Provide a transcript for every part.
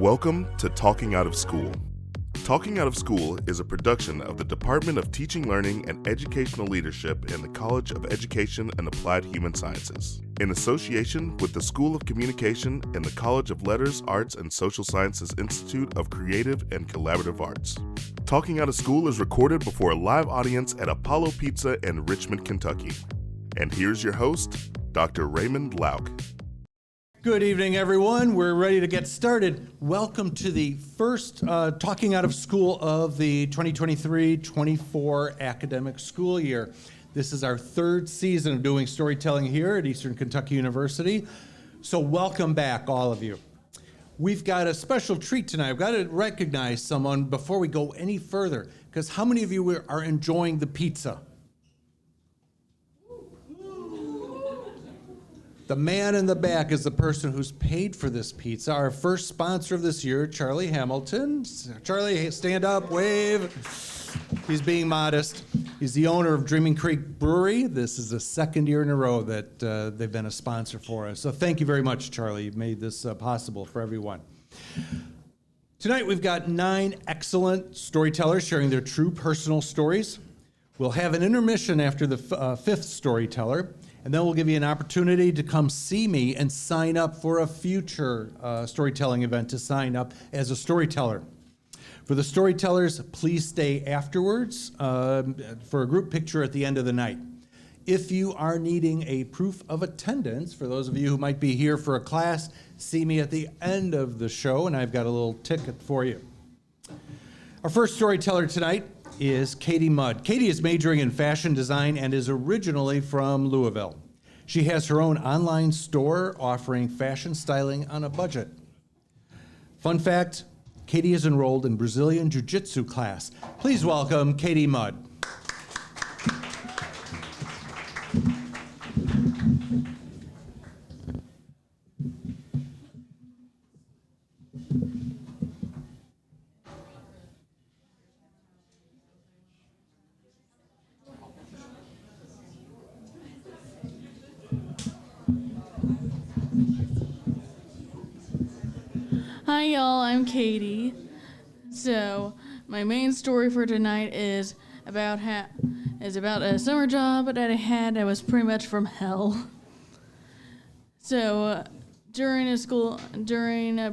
Welcome to Talking Out of School. Talking Out of School is a production of the Department of Teaching, Learning, and Educational Leadership in the College of Education and Applied Human Sciences, in association with the School of Communication and the College of Letters, Arts, and Social Sciences Institute of Creative and Collaborative Arts. Talking Out of School is recorded before a live audience at Apollo Pizza in Richmond, Kentucky. And here's your host, Dr. Raymond Lauk. Good evening, everyone. We're ready to get started. Welcome to the first Talking Out of School of the 2023-24 academic school year. This is our third season of doing storytelling here at Eastern Kentucky University. So welcome back, all of you. We've got a special treat tonight. I've got to recognize someone before we go any further, because how many of you are enjoying the pizza? The man in the back is the person who's paid for this pizza. Our first sponsor of this year, Charlie Hamilton. Charlie, stand up, wave. He's being modest. He's the owner of Dreaming Creek Brewery. This is the second year in a row that they've been a sponsor for us. So thank you very much, Charlie. You've made this possible for everyone. Tonight we've got 9 excellent storytellers sharing their true personal stories. We'll have an intermission after the fifth storyteller. And then we'll give you an opportunity to come see me and sign up for a future storytelling event to sign up as a storyteller. For the storytellers, please stay afterwards for a group picture at the end of the night. If you are needing a proof of attendance, for those of you who might be here for a class, see me at the end of the show, and I've got a little ticket for you. Our first storyteller tonight is Katie Mudd. Katie is majoring in fashion design and is originally from Louisville. She has her own online store offering fashion styling on a budget. Fun fact, Katie is enrolled in Brazilian Jiu-Jitsu class. Please welcome Katie Mudd. Hi y'all, I'm Katie. So my main story for tonight is about a summer job that I had that was pretty much from hell. So during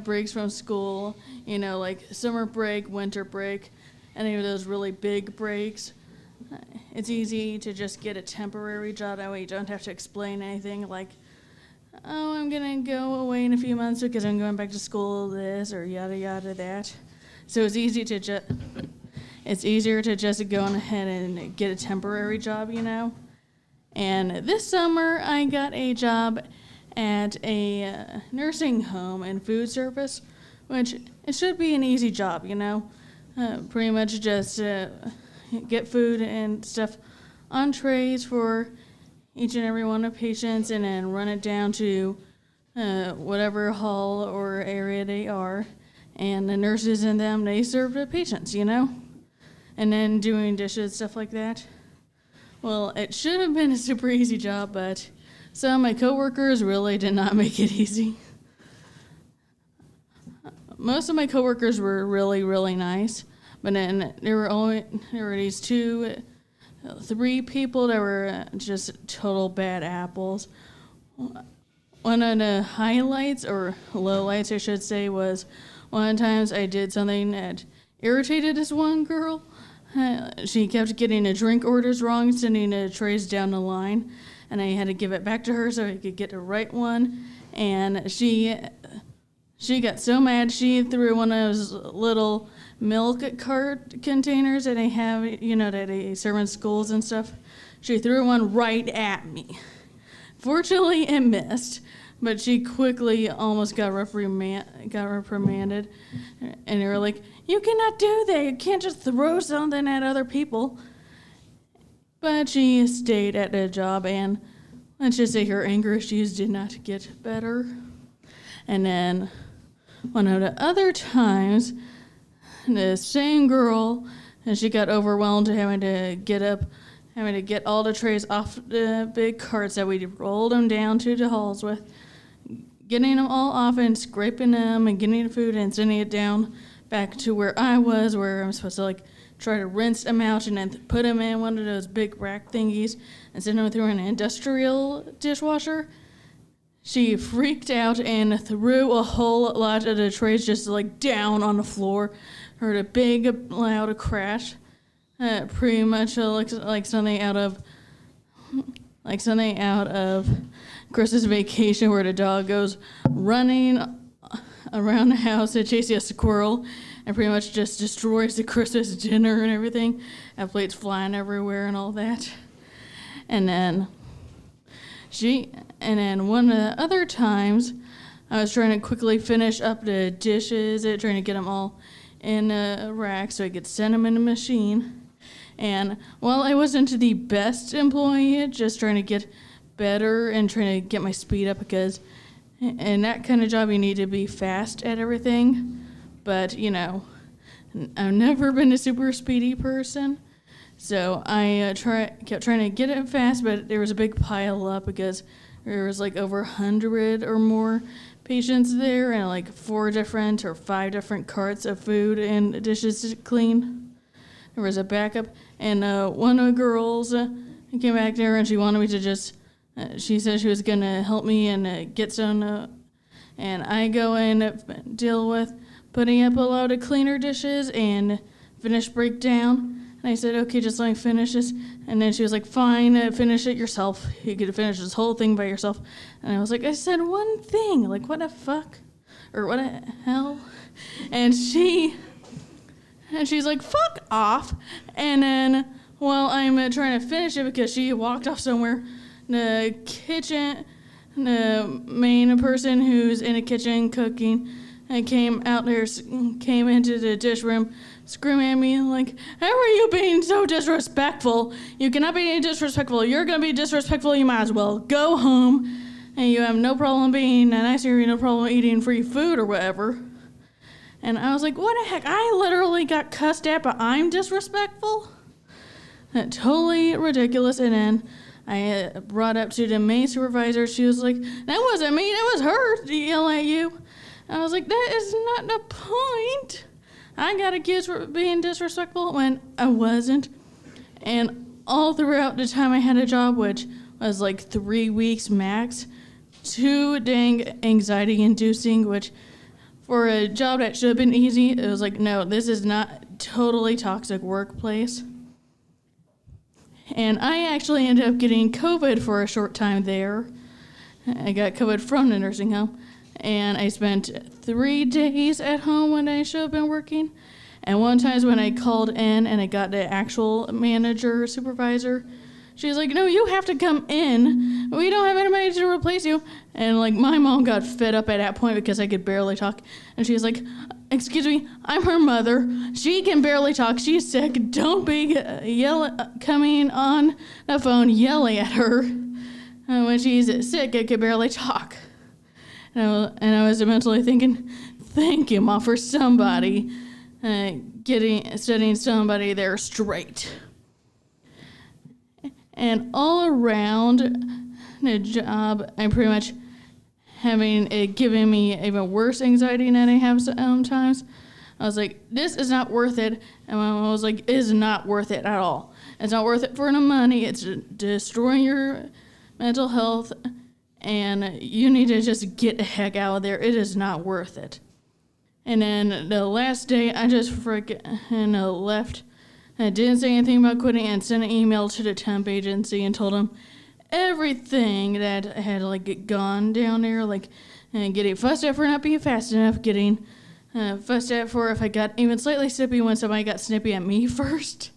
breaks from school, you know, like summer break, winter break, any of those really big breaks, it's easy to just get a temporary job. That way you don't have to explain anything like, oh, I'm gonna go away in a few months because I'm going back to school, this or yada yada that. So it's easier to just go on ahead and get a temporary job, you know. And this summer I got a job at a nursing home and food service, which it should be an easy job, you know. Pretty much just get food and stuff on trays for each and every one of patients, and then run it down to whatever hall or area they are. And the nurses in them, they serve the patients, you know? And then doing dishes, stuff like that. Well, it should have been a super easy job, but some of my coworkers really did not make it easy. Most of my coworkers were really, really nice, but then there were these 3 people that were just total bad apples. One of the highlights, or lowlights I should say, was one of the times I did something that irritated this one girl. She kept getting the drink orders wrong, sending the trays down the line, and I had to give it back to her so I could get the right one. And she got so mad, she threw one of those little milk cart containers that they have, you know, that they serve in schools and stuff. She threw one right at me. Fortunately, it missed, but she quickly almost got reprimanded. And they were like, "You cannot do that. You can't just throw something at other people." But she stayed at the job, and let's just say her anger issues did not get better. And then one of the other times, the same girl, and she got overwhelmed having to get all the trays off the big carts that we rolled them down to the halls with, getting them all off and scraping them and getting the food and sending it down back to where I was, where I'm supposed to like try to rinse them out and then put them in one of those big rack thingies and send them through an industrial dishwasher. She freaked out and threw a whole lot of the trays just like down on the floor. Heard a big loud crash. Pretty much like something out of Christmas Vacation, where the dog goes running around the house to chase a squirrel and pretty much just destroys the Christmas dinner and everything. And plates flying everywhere and all that. And then one of the other times, I was trying to quickly finish up the dishes, trying to get them all in a rack so I could send them in the machine. And while I wasn't the best employee, just trying to get better and trying to get my speed up, because in that kind of job you need to be fast at everything. But, I've never been a super speedy person. So I kept trying to get it fast, but there was a big pile up because there was like over 100 or more patients there and like 4 different or 5 different carts of food and dishes to clean. There was a backup, and one of the girls came back there and she wanted me to she said she was going to help me and get some, and I go and deal with putting up a lot of cleaner dishes and finish breakdown. And I said, okay, just let me finish this. And then she was like, fine, finish it yourself. You could finish this whole thing by yourself. And I was like, I said one thing. Like, what the fuck? Or what the hell? And she's like, fuck off. And then while I'm trying to finish it, because she walked off somewhere, the kitchen, the main person who's in the kitchen cooking, and came into the dish room, screaming at me like, how are you being so disrespectful? You cannot be disrespectful. You're going to be disrespectful. You might as well go home. And you have no problem being nice, or you have no problem eating free food or whatever. And I was like, what the heck? I literally got cussed at, but I'm disrespectful? Totally ridiculous. And then I brought up to the main supervisor. She was like, that wasn't me. That was her to yell at you. I was like, that is not the point. I got accused for being disrespectful when I wasn't. And all throughout the time I had a job, which was like 3 weeks max, too dang anxiety-inducing, which for a job that should have been easy, it was like, no, this is not totally toxic workplace. And I actually ended up getting COVID for a short time there. I got COVID from the nursing home. And I spent 3 days at home when I should have been working. And one time when I called in and I got the actual manager, supervisor, she was like, no, you have to come in. We don't have anybody to replace you. And like my mom got fed up at that point because I could barely talk. And she was like, excuse me, I'm her mother. She can barely talk. She's sick. Don't be coming on the phone yelling at her. When she's sick, I could barely talk. And I was mentally thinking, thank you, Mom, for somebody setting somebody there straight. And all around the job, I'm pretty much having it giving me even worse anxiety than I have sometimes. I was like, this is not worth it. And my mom was like, it is not worth it at all. It's not worth it for the money. It's destroying your mental health. And you need to just get the heck out of there. It is not worth it. And then the last day, I just freaking left. I didn't say anything about quitting and sent an email to the temp agency and told them everything that had gone down there, getting fussed at for not being fast enough, getting fussed at for if I got even slightly snippy when somebody got snippy at me first.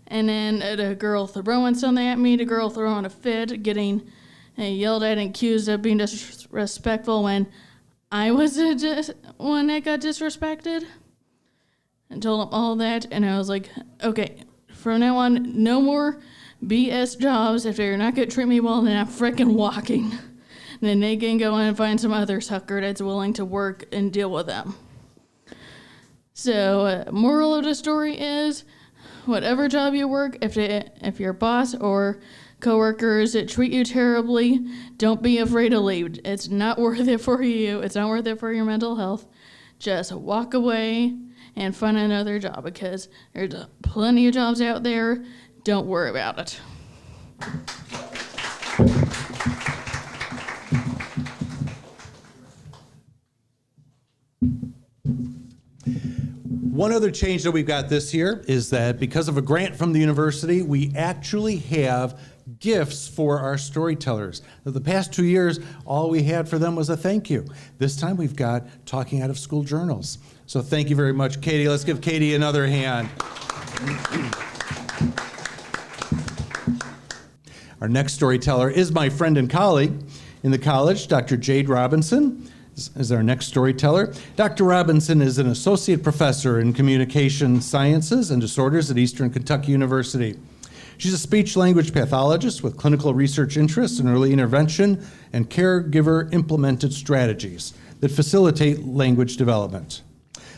And then the girl throwing something at me, the girl throwing a fit, getting yelled at and accused of being disrespectful when I was the one that got disrespected. And told them all that, and I was like, okay, from now on, no more BS jobs. If they're not going to treat me well, then I'm freaking walking. And then they can go in and find some other sucker that's willing to work and deal with them. So, moral of the story is, whatever job you work, if your boss or coworkers that treat you terribly, don't be afraid to leave. It's not worth it for you. It's not worth it for your mental health. Just walk away and find another job because there's plenty of jobs out there. Don't worry about it. One other change that we've got this year is that because of a grant from the university, we actually have gifts for our storytellers. The past 2 years, all we had for them was a thank you. This time we've got Talking Out of School journals. So thank you very much, Katie. Let's give Katie another hand. Our next storyteller is my friend and colleague in the college, Dr. Jade Robinson is our next storyteller. Dr. Robinson is an associate professor in communication sciences and disorders at Eastern Kentucky University. She's a speech-language pathologist with clinical research interests in early intervention and caregiver-implemented strategies that facilitate language development.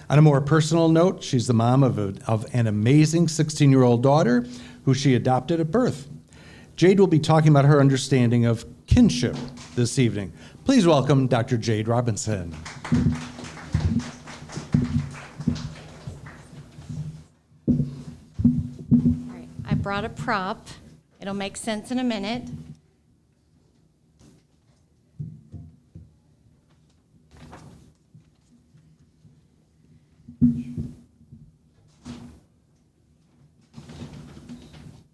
On a more personal note, she's the mom of an amazing 16-year-old daughter who she adopted at birth. Jade will be talking about her understanding of kinship this evening. Please welcome Dr. Jade Robinson. All right, I brought a prop. It'll make sense in a minute.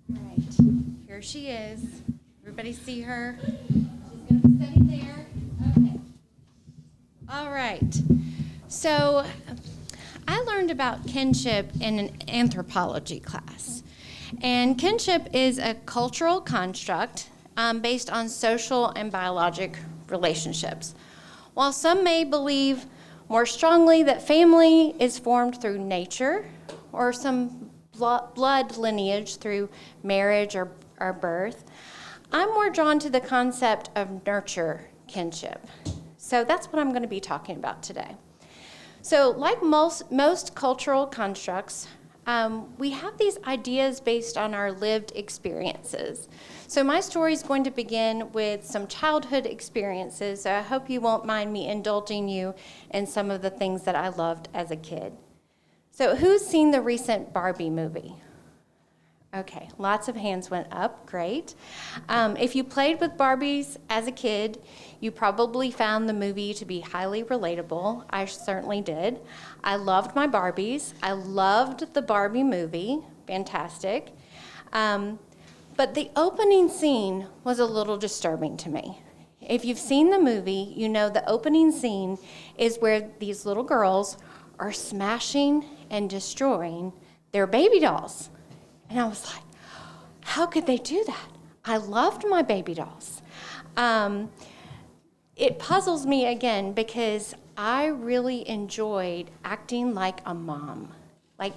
All right, here she is. Everybody see her? She's going to be sitting there. Okay. All right. So I learned about kinship in an anthropology class. And kinship is a cultural construct based on social and biologic relationships. While some may believe more strongly that family is formed through nature or some blood lineage through marriage or birth, I'm more drawn to the concept of nurture kinship. So that's what I'm going to be talking about today. So like most cultural constructs, we have these ideas based on our lived experiences. So my story is going to begin with some childhood experiences, so I hope you won't mind me indulging you in some of the things that I loved as a kid. So who's seen the recent Barbie movie? Okay, lots of hands went up, great. If you played with Barbies as a kid, you probably found the movie to be highly relatable. I certainly did. I loved my Barbies. I loved the Barbie movie, fantastic. But the opening scene was a little disturbing to me. If you've seen the movie, you know the opening scene is where these little girls are smashing and destroying their baby dolls. And I was like, how could they do that? I loved my baby dolls. It puzzles me again because I really enjoyed acting like a mom. Like,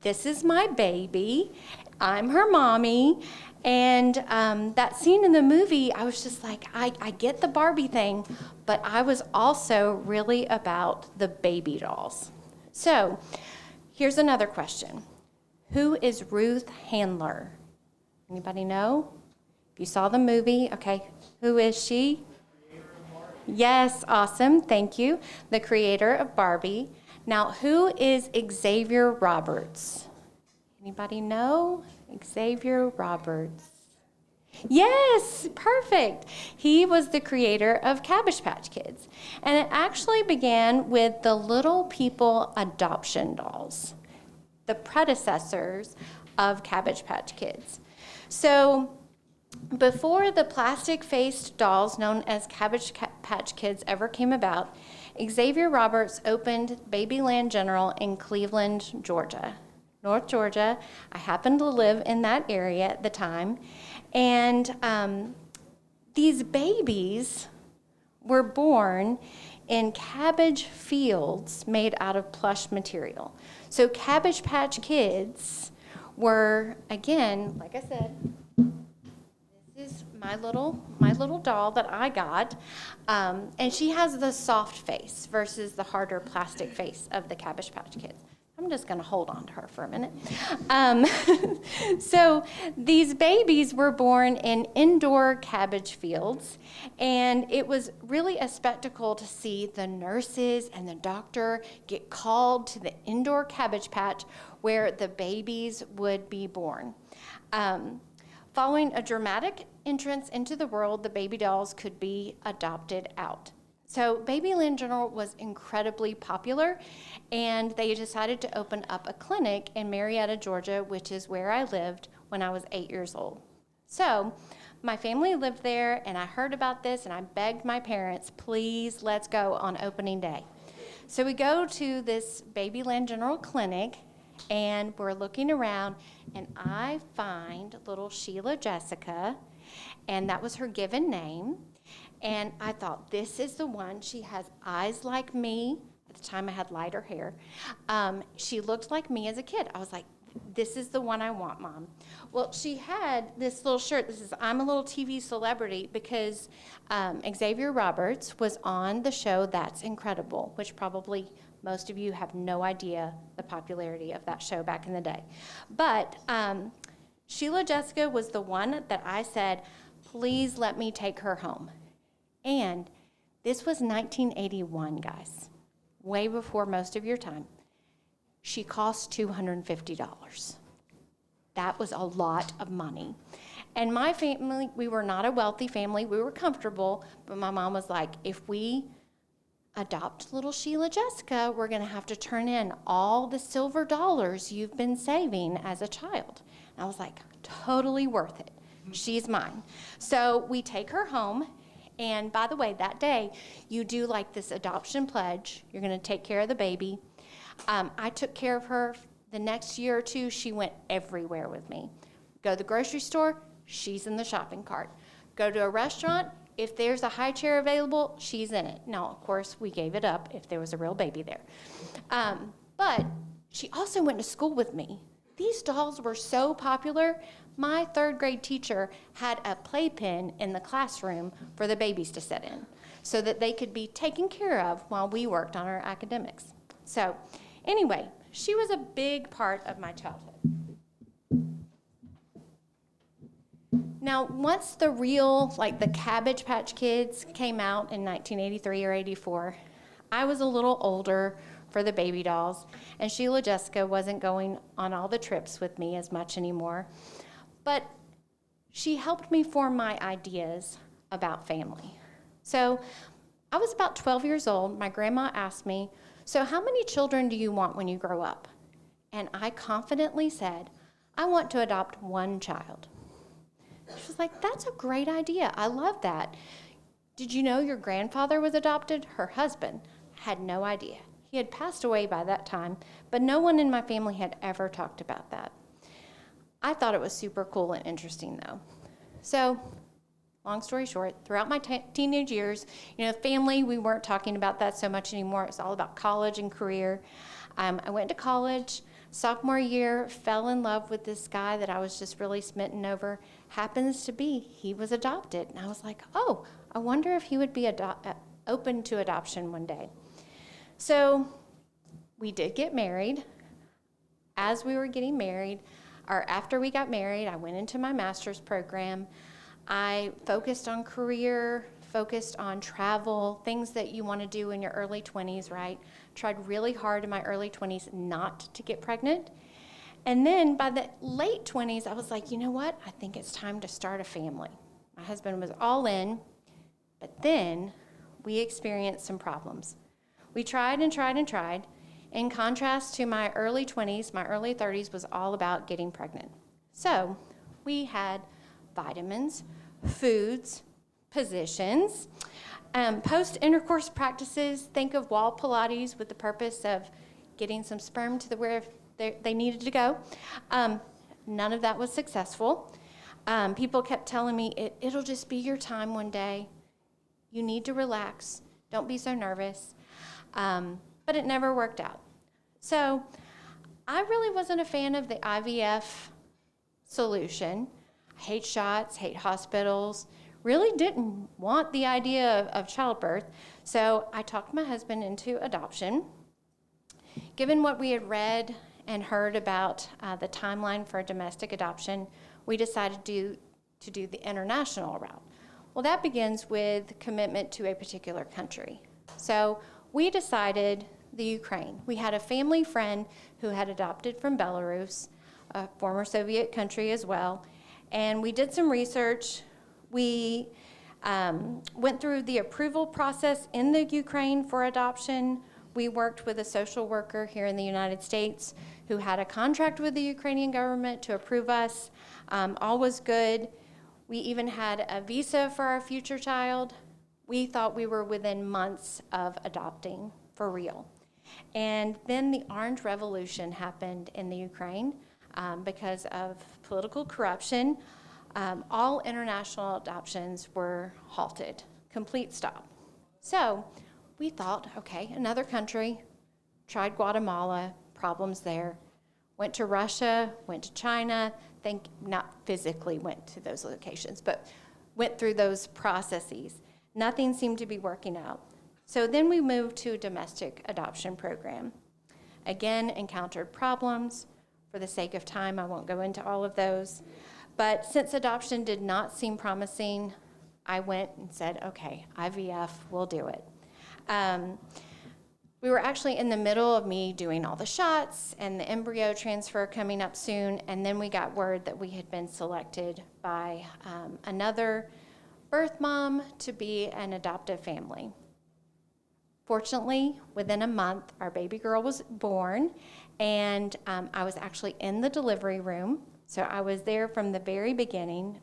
this is my baby, I'm her mommy, and that scene in the movie, I was just like, I get the Barbie thing, but I was also really about the baby dolls. So, here's another question. Who is Ruth Handler? Anybody know? If you saw the movie, okay, who is she? Yes, awesome, thank you. The creator of Barbie. Now, who is Xavier Roberts? Anybody know? Xavier Roberts. Yes, perfect. He was the creator of Cabbage Patch Kids. And it actually began with the Little People adoption dolls, the predecessors of Cabbage Patch Kids. So before the plastic-faced dolls known as Cabbage Patch Kids ever came about, Xavier Roberts opened Babyland General in Cleveland, Georgia. North Georgia. I happened to live in that area at the time. And these babies were born in cabbage fields made out of plush material. So Cabbage Patch Kids were, again, like I said, this is my little doll that I got, and she has the soft face versus the harder plastic face of the Cabbage Patch Kids. I'm just going to hold on to her for a minute. So these babies were born in indoor cabbage fields, and it was really a spectacle to see the nurses and the doctor get called to the indoor cabbage patch where the babies would be born. Following a dramatic entrance into the world, the baby dolls could be adopted out. So Babyland General was incredibly popular, and they decided to open up a clinic in Marietta, Georgia, which is where I lived when I was 8 years old. So my family lived there, and I heard about this, and I begged my parents, please, let's go on opening day. So we go to this Babyland General clinic, and we're looking around, and I find little Sheila Jessica, and that was her given name. And I thought, this is the one. She has eyes like me. At the time, I had lighter hair. She looked like me as a kid. I was like, this is the one I want, Mom. Well, she had this little shirt. This is, I'm a little TV celebrity, because Xavier Roberts was on the show That's Incredible, which probably most of you have no idea the popularity of that show back in the day. But Sheila Jessica was the one that I said, please let me take her home. And this was 1981, guys, way before most of your time. She cost $250. That was a lot of money. And my family, we were not a wealthy family. We were comfortable, but my mom was like, if we adopt little Sheila Jessica, we're going to have to turn in all the silver dollars you've been saving as a child. And I was like, totally worth it. She's mine. So we take her home. And by the way, that day, you do like this adoption pledge. You're going to take care of the baby. I took care of her. The next year or two, she went everywhere with me. Go to the grocery store, she's in the shopping cart. Go to a restaurant, if there's a high chair available, she's in it. Now, of course, we gave it up if there was a real baby there. But she also went to school with me. These dolls were so popular. My third grade teacher had a playpen in the classroom for the babies to sit in so that they could be taken care of while we worked on our academics. So anyway, she was a big part of my childhood. Now, once the real, like the Cabbage Patch Kids came out in 1983 or 84, I was a little older for the baby dolls, and Sheila Jessica wasn't going on all the trips with me as much anymore. But she helped me form my ideas about family. So I was about 12 years old. My grandma asked me, so how many children do you want when you grow up? And I confidently said, I want to adopt one child. She was like, that's a great idea. I love that. Did you know your grandfather was adopted? Her husband had no idea. He had passed away by that time, but no one in my family had ever talked about that. I thought it was super cool and interesting, though. So, long story short, throughout my teenage years, family, we weren't talking about that so much anymore. It was all about college and career. I went to college. Sophomore year, fell in love with this guy that I was just really smitten over. Happens to be, he was adopted. And I was like, oh, I wonder if he would be open to adoption one day. So we did get married. As we were getting married, or after we got married, I went into my master's program. I focused on career, focused on travel, things that you want to do in your early 20s, right? Tried really hard in my early 20s not to get pregnant. And then by the late 20s, I was like, you know what? I think it's time to start a family. My husband was all in, but then we experienced some problems. We tried and tried and tried. In contrast to my early 20s, my early 30s was all about getting pregnant. So we had vitamins, foods, positions, post-intercourse practices. Think of wall Pilates with the purpose of getting some sperm to where they needed to go. None of that was successful. People kept telling me, it'll just be your time one day. You need to relax. Don't be so nervous. But it never worked out. So I really wasn't a fan of the IVF solution. I hate shots, hate hospitals, really didn't want the idea of childbirth. So I talked my husband into adoption. given what we had read and heard about the timeline for domestic adoption, we decided to do the international route. Well, that begins with commitment to a particular country. So we decided the Ukraine. We had a family friend who had adopted from Belarus, a former Soviet country as well, and we did some research. We went through the approval process in the Ukraine for adoption. We worked with a social worker here in the United States who had a contract with the Ukrainian government to approve us. All was good. We even had a visa for our future child. We thought we were within months of adopting for real. And then the Orange Revolution happened in the Ukraine because of political corruption. All international adoptions were halted, complete stop. So we thought, okay, another country, tried Guatemala, problems there, went to Russia, went to China, not physically went to those locations, but went through those processes. Nothing seemed to be working out. So then we moved to a domestic adoption program. Again, encountered problems. For the sake of time, I won't go into all of those. But since adoption did not seem promising, I went and said, okay, IVF, we'll do it. We were actually in the middle of me doing all the shots and the embryo transfer coming up soon, and then we got word that we had been selected by another birth mom to be an adoptive family. Fortunately, within a month, our baby girl was born, and I was actually in the delivery room. So I was there from the very beginning,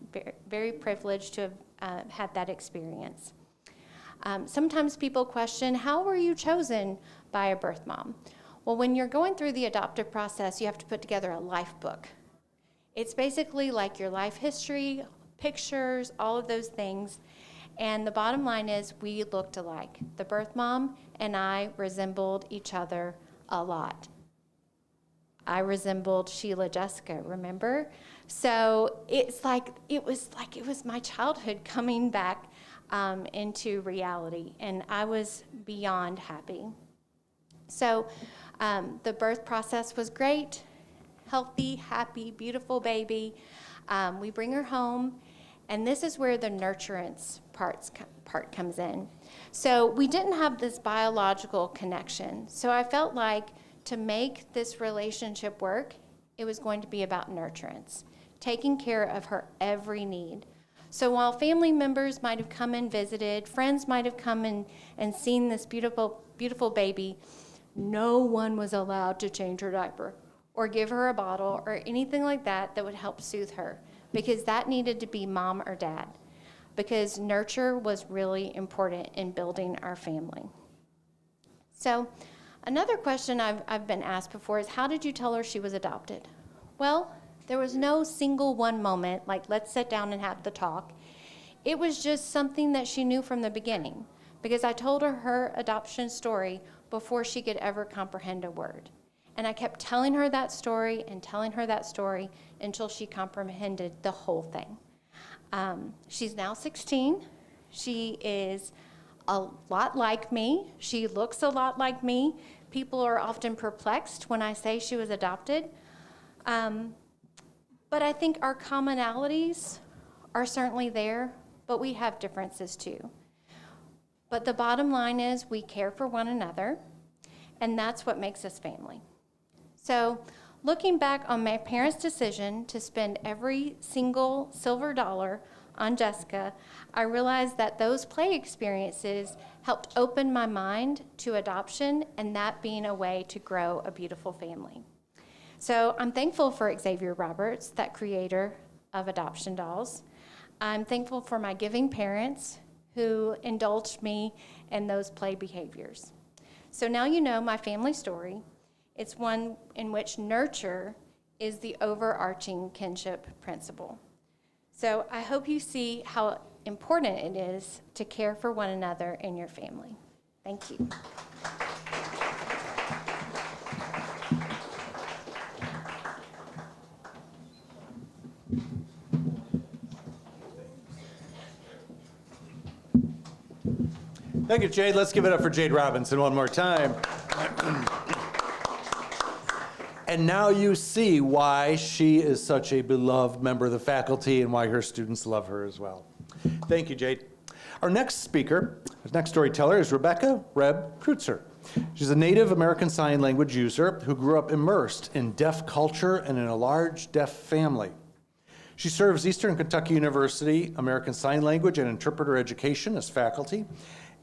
very privileged to have had that experience. Sometimes people question, how were you chosen by a birth mom? Well, when you're going through the adoptive process, you have to put together a life book. It's basically like your life history, pictures, all of those things. And the bottom line is we looked alike. The birth mom and I resembled each other a lot. I resembled Sheila Jessica, remember? So it was my childhood coming back into reality, and I was beyond happy. So the birth process was great, healthy, happy, beautiful baby. We bring her home, and this is where the nurturance part comes in. So we didn't have this biological connection. So I felt like to make this relationship work, it was going to be about nurturance, taking care of her every need. So while family members might have come and visited, friends might have come and seen this beautiful, beautiful baby, no one was allowed to change her diaper or give her a bottle or anything like that that would help soothe her, because that needed to be mom or dad, because nurture was really important in building our family. So another question I've been asked before is, how did you tell her she was adopted? Well, there was no single one moment, like let's sit down and have the talk. It was just something that she knew from the beginning, because I told her her adoption story before she could ever comprehend a word. And I kept telling her that story and telling her that story until she comprehended the whole thing. She's now 16. She is a lot like me. She looks a lot like me. People are often perplexed when I say she was adopted. But I think our commonalities are certainly there, but we have differences too. But the bottom line is we care for one another, and that's what makes us family. So looking back on my parents' decision to spend every single silver dollar on Jessica, I realized that those play experiences helped open my mind to adoption, and that being a way to grow a beautiful family. So I'm thankful for Xavier Roberts, that creator of Adoption Dolls. I'm thankful for my giving parents who indulged me in those play behaviors. So now you know my family story. It's one in which nurture is the overarching kinship principle. So I hope you see how important it is to care for one another in your family. Thank you. Thank you, Jade. Let's give it up for Jade Robinson one more time. And now you see why she is such a beloved member of the faculty and why her students love her as well. Thank you, Jade. Our next speaker, our next storyteller is Rebecca Reb Kreutzer. She's a native American Sign Language user who grew up immersed in deaf culture and in a large deaf family. She serves Eastern Kentucky University American Sign Language and Interpreter Education as faculty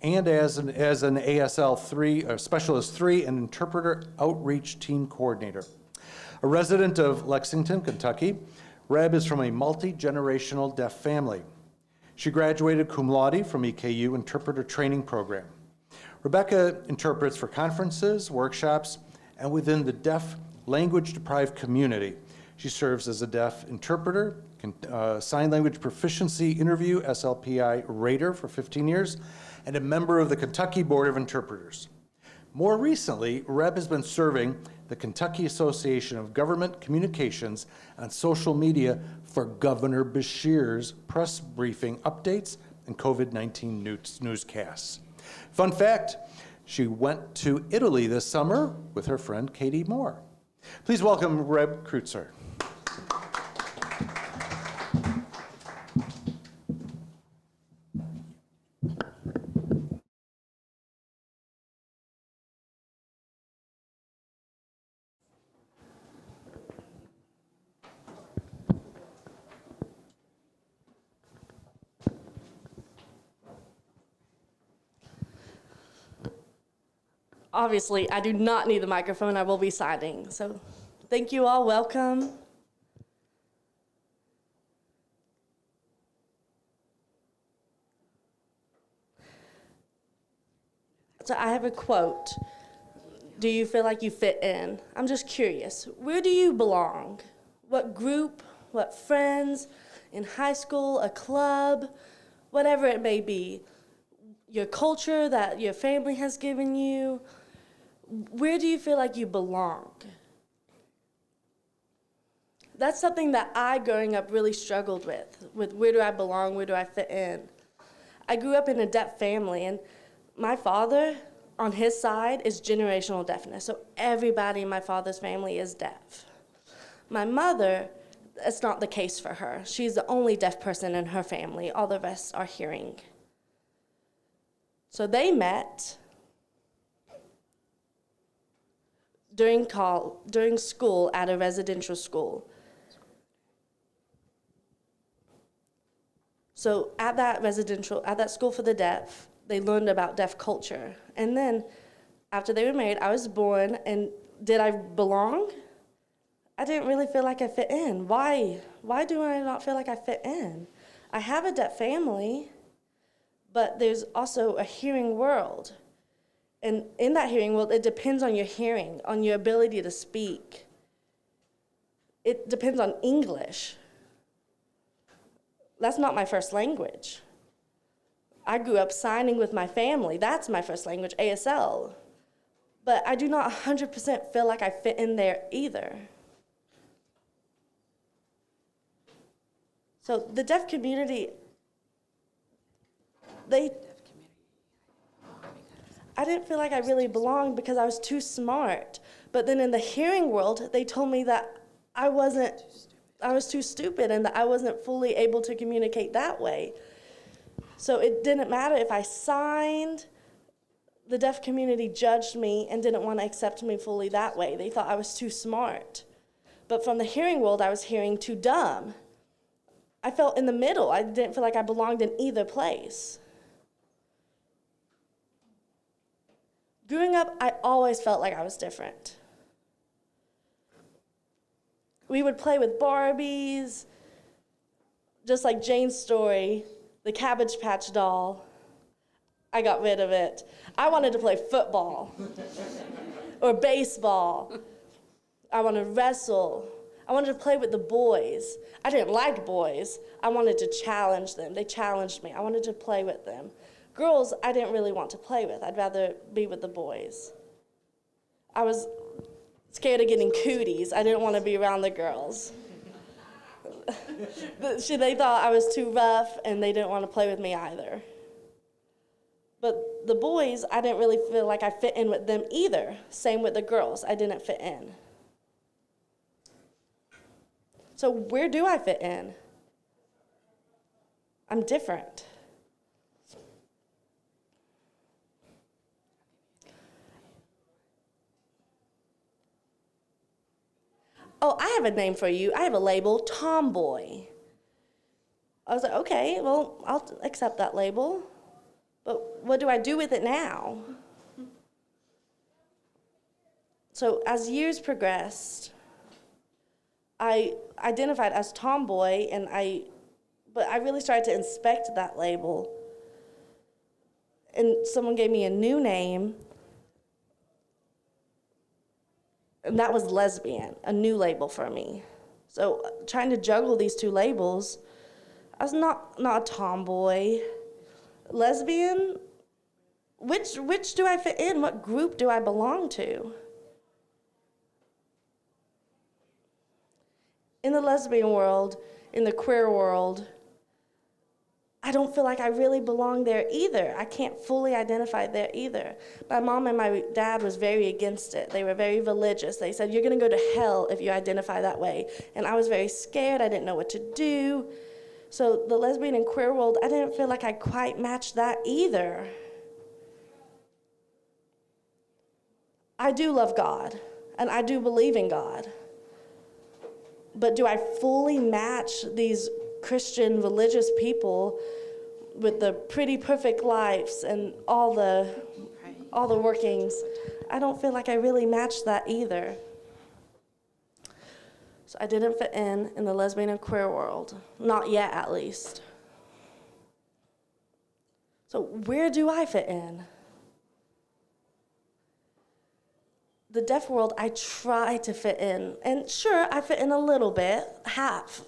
and as an ASL 3, Specialist 3 and Interpreter Outreach Team Coordinator. A resident of Lexington, Kentucky, Reb is from a multi-generational deaf family. She graduated cum laude from EKU Interpreter Training Program. Rebecca interprets for conferences, workshops, and within the deaf language-deprived community. She serves as a deaf interpreter, sign language proficiency interview, SLPI rater for 15 years, and a member of the Kentucky Board of Interpreters. More recently, Reb has been serving the Kentucky Association of Government Communications on social media for Governor Beshear's press briefing updates and COVID-19 newscasts. Fun fact, she went to Italy this summer with her friend Katie Moore. Please welcome Reb Kreutzer. Obviously, I do not need the microphone. I will be signing. So thank you all. Welcome. So I have a quote. Do you feel like you fit in? I'm just curious. Where do you belong? What group? What friends? In high school? A club? Whatever it may be. Your culture that your family has given you. Where do you feel like you belong? That's something that I, growing up, really struggled with where do I belong, where do I fit in? I grew up in a deaf family, and my father, on his side, is generational deafness, so everybody in my father's family is deaf. My mother, that's not the case for her. She's the only deaf person in her family. All the rest are hearing. So they met during school at a residential school. So at that school for the deaf, they learned about deaf culture. And then after they were married, I was born, and did I belong? I didn't really feel like I fit in. Why? Why do I not feel like I fit in? I have a deaf family, but there's also a hearing world. And in that hearing world, it depends on your hearing, on your ability to speak. It depends on English. That's not my first language. I grew up signing with my family. That's my first language, ASL. But I do not 100% feel like I fit in there either. So the deaf community, I didn't feel like I really belonged because I was too smart. But then in the hearing world, they told me that I was too stupid and that I wasn't fully able to communicate that way. So it didn't matter if I signed. The deaf community judged me and didn't want to accept me fully that way. They thought I was too smart. But from the hearing world, I was hearing too dumb. I felt in the middle. I didn't feel like I belonged in either place. Growing up, I always felt like I was different. We would play with Barbies, just like Jane's story, the Cabbage Patch doll. I got rid of it. I wanted to play football or baseball. I wanted to wrestle. I wanted to play with the boys. I didn't like boys. I wanted to challenge them. They challenged me. I wanted to play with them. Girls, I didn't really want to play with. I'd rather be with the boys. I was scared of getting cooties. I didn't want to be around the girls. They thought I was too rough, and they didn't want to play with me either. But the boys, I didn't really feel like I fit in with them either. Same with the girls. I didn't fit in. So where do I fit in? I'm different. Oh, I have a name for you. I have a label, tomboy. I was like, okay, well, I'll accept that label. But what do I do with it now? So as years progressed, I identified as tomboy, but I really started to inspect that label. And someone gave me a new name, and that was lesbian, a new label for me. So trying to juggle these two labels, I was not a tomboy. Lesbian, which do I fit in? What group do I belong to? In the lesbian world, in the queer world, I don't feel like I really belong there either. I can't fully identify there either. My mom and my dad was very against it. They were very religious. They said, you're going to go to hell if you identify that way. And I was very scared. I didn't know what to do. So the lesbian and queer world, I didn't feel like I quite matched that either. I do love God, and I do believe in God. But do I fully match these Christian religious people with the pretty perfect lives and all the workings? I don't feel like I really matched that either. So I didn't fit in the lesbian and queer world, not yet at least. So where do I fit in? The deaf world, I try to fit in. And sure, I fit in a little bit, half.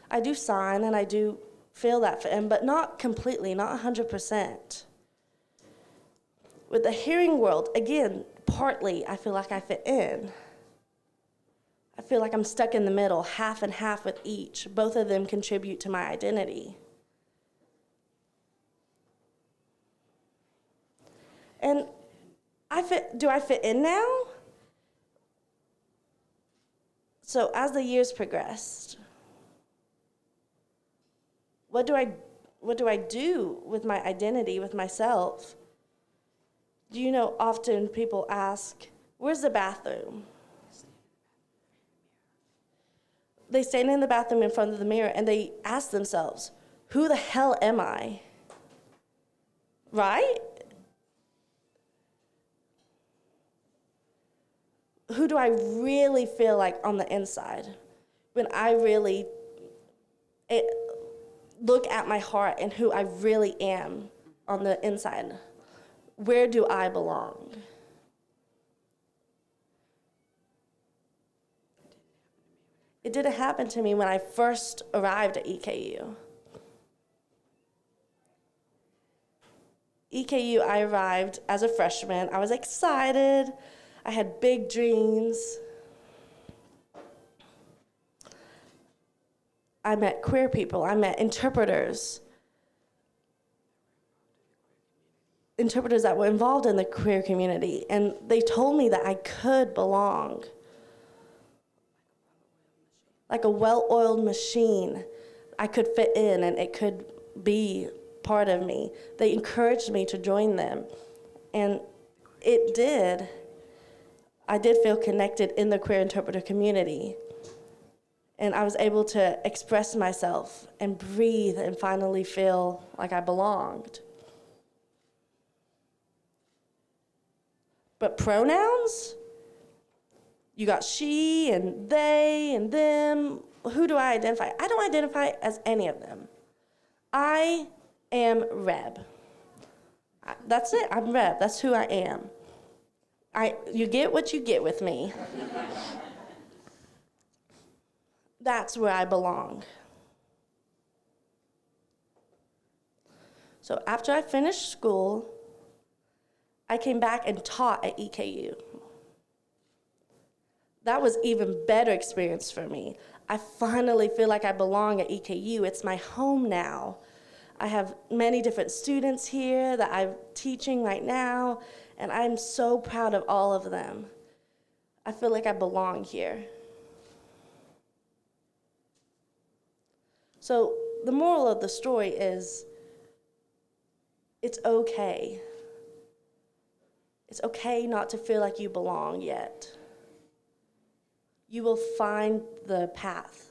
I do sign and I do feel that fit in, but not completely, not 100%. With the hearing world, again, partly I feel like I fit in. I feel like I'm stuck in the middle, half and half with each. Both of them contribute to my identity. And do I fit in now? So as the years progressed, what do I do with my identity, with myself? Do you know, often people ask, where's the bathroom? They stand in the bathroom in front of the mirror and they ask themselves, who the hell am I? Right? Who do I really feel like on the inside? When I really look at my heart and who I really am on the inside, where do I belong? It didn't happen to me when I first arrived at EKU. EKU, I arrived as a freshman. I was excited. I had big dreams. I met queer people. I met interpreters. Interpreters that were involved in the queer community. And they told me that I could belong. Like a well-oiled machine, I could fit in and it could be part of me. They encouraged me to join them. And it did. I did feel connected in the queer interpreter community. And I was able to express myself and breathe and finally feel like I belonged. But pronouns? You got she and they and them. Who do I identify? I don't identify as any of them. I am Reb. That's it. I'm Reb. That's who I am. You get what you get with me. That's where I belong. So after I finished school, I came back and taught at EKU. That was even better experience for me. I finally feel like I belong at EKU. It's my home now. I have many different students here that I'm teaching right now, and I'm so proud of all of them. I feel like I belong here. So the moral of the story is it's okay. It's okay not to feel like you belong yet. You will find the path.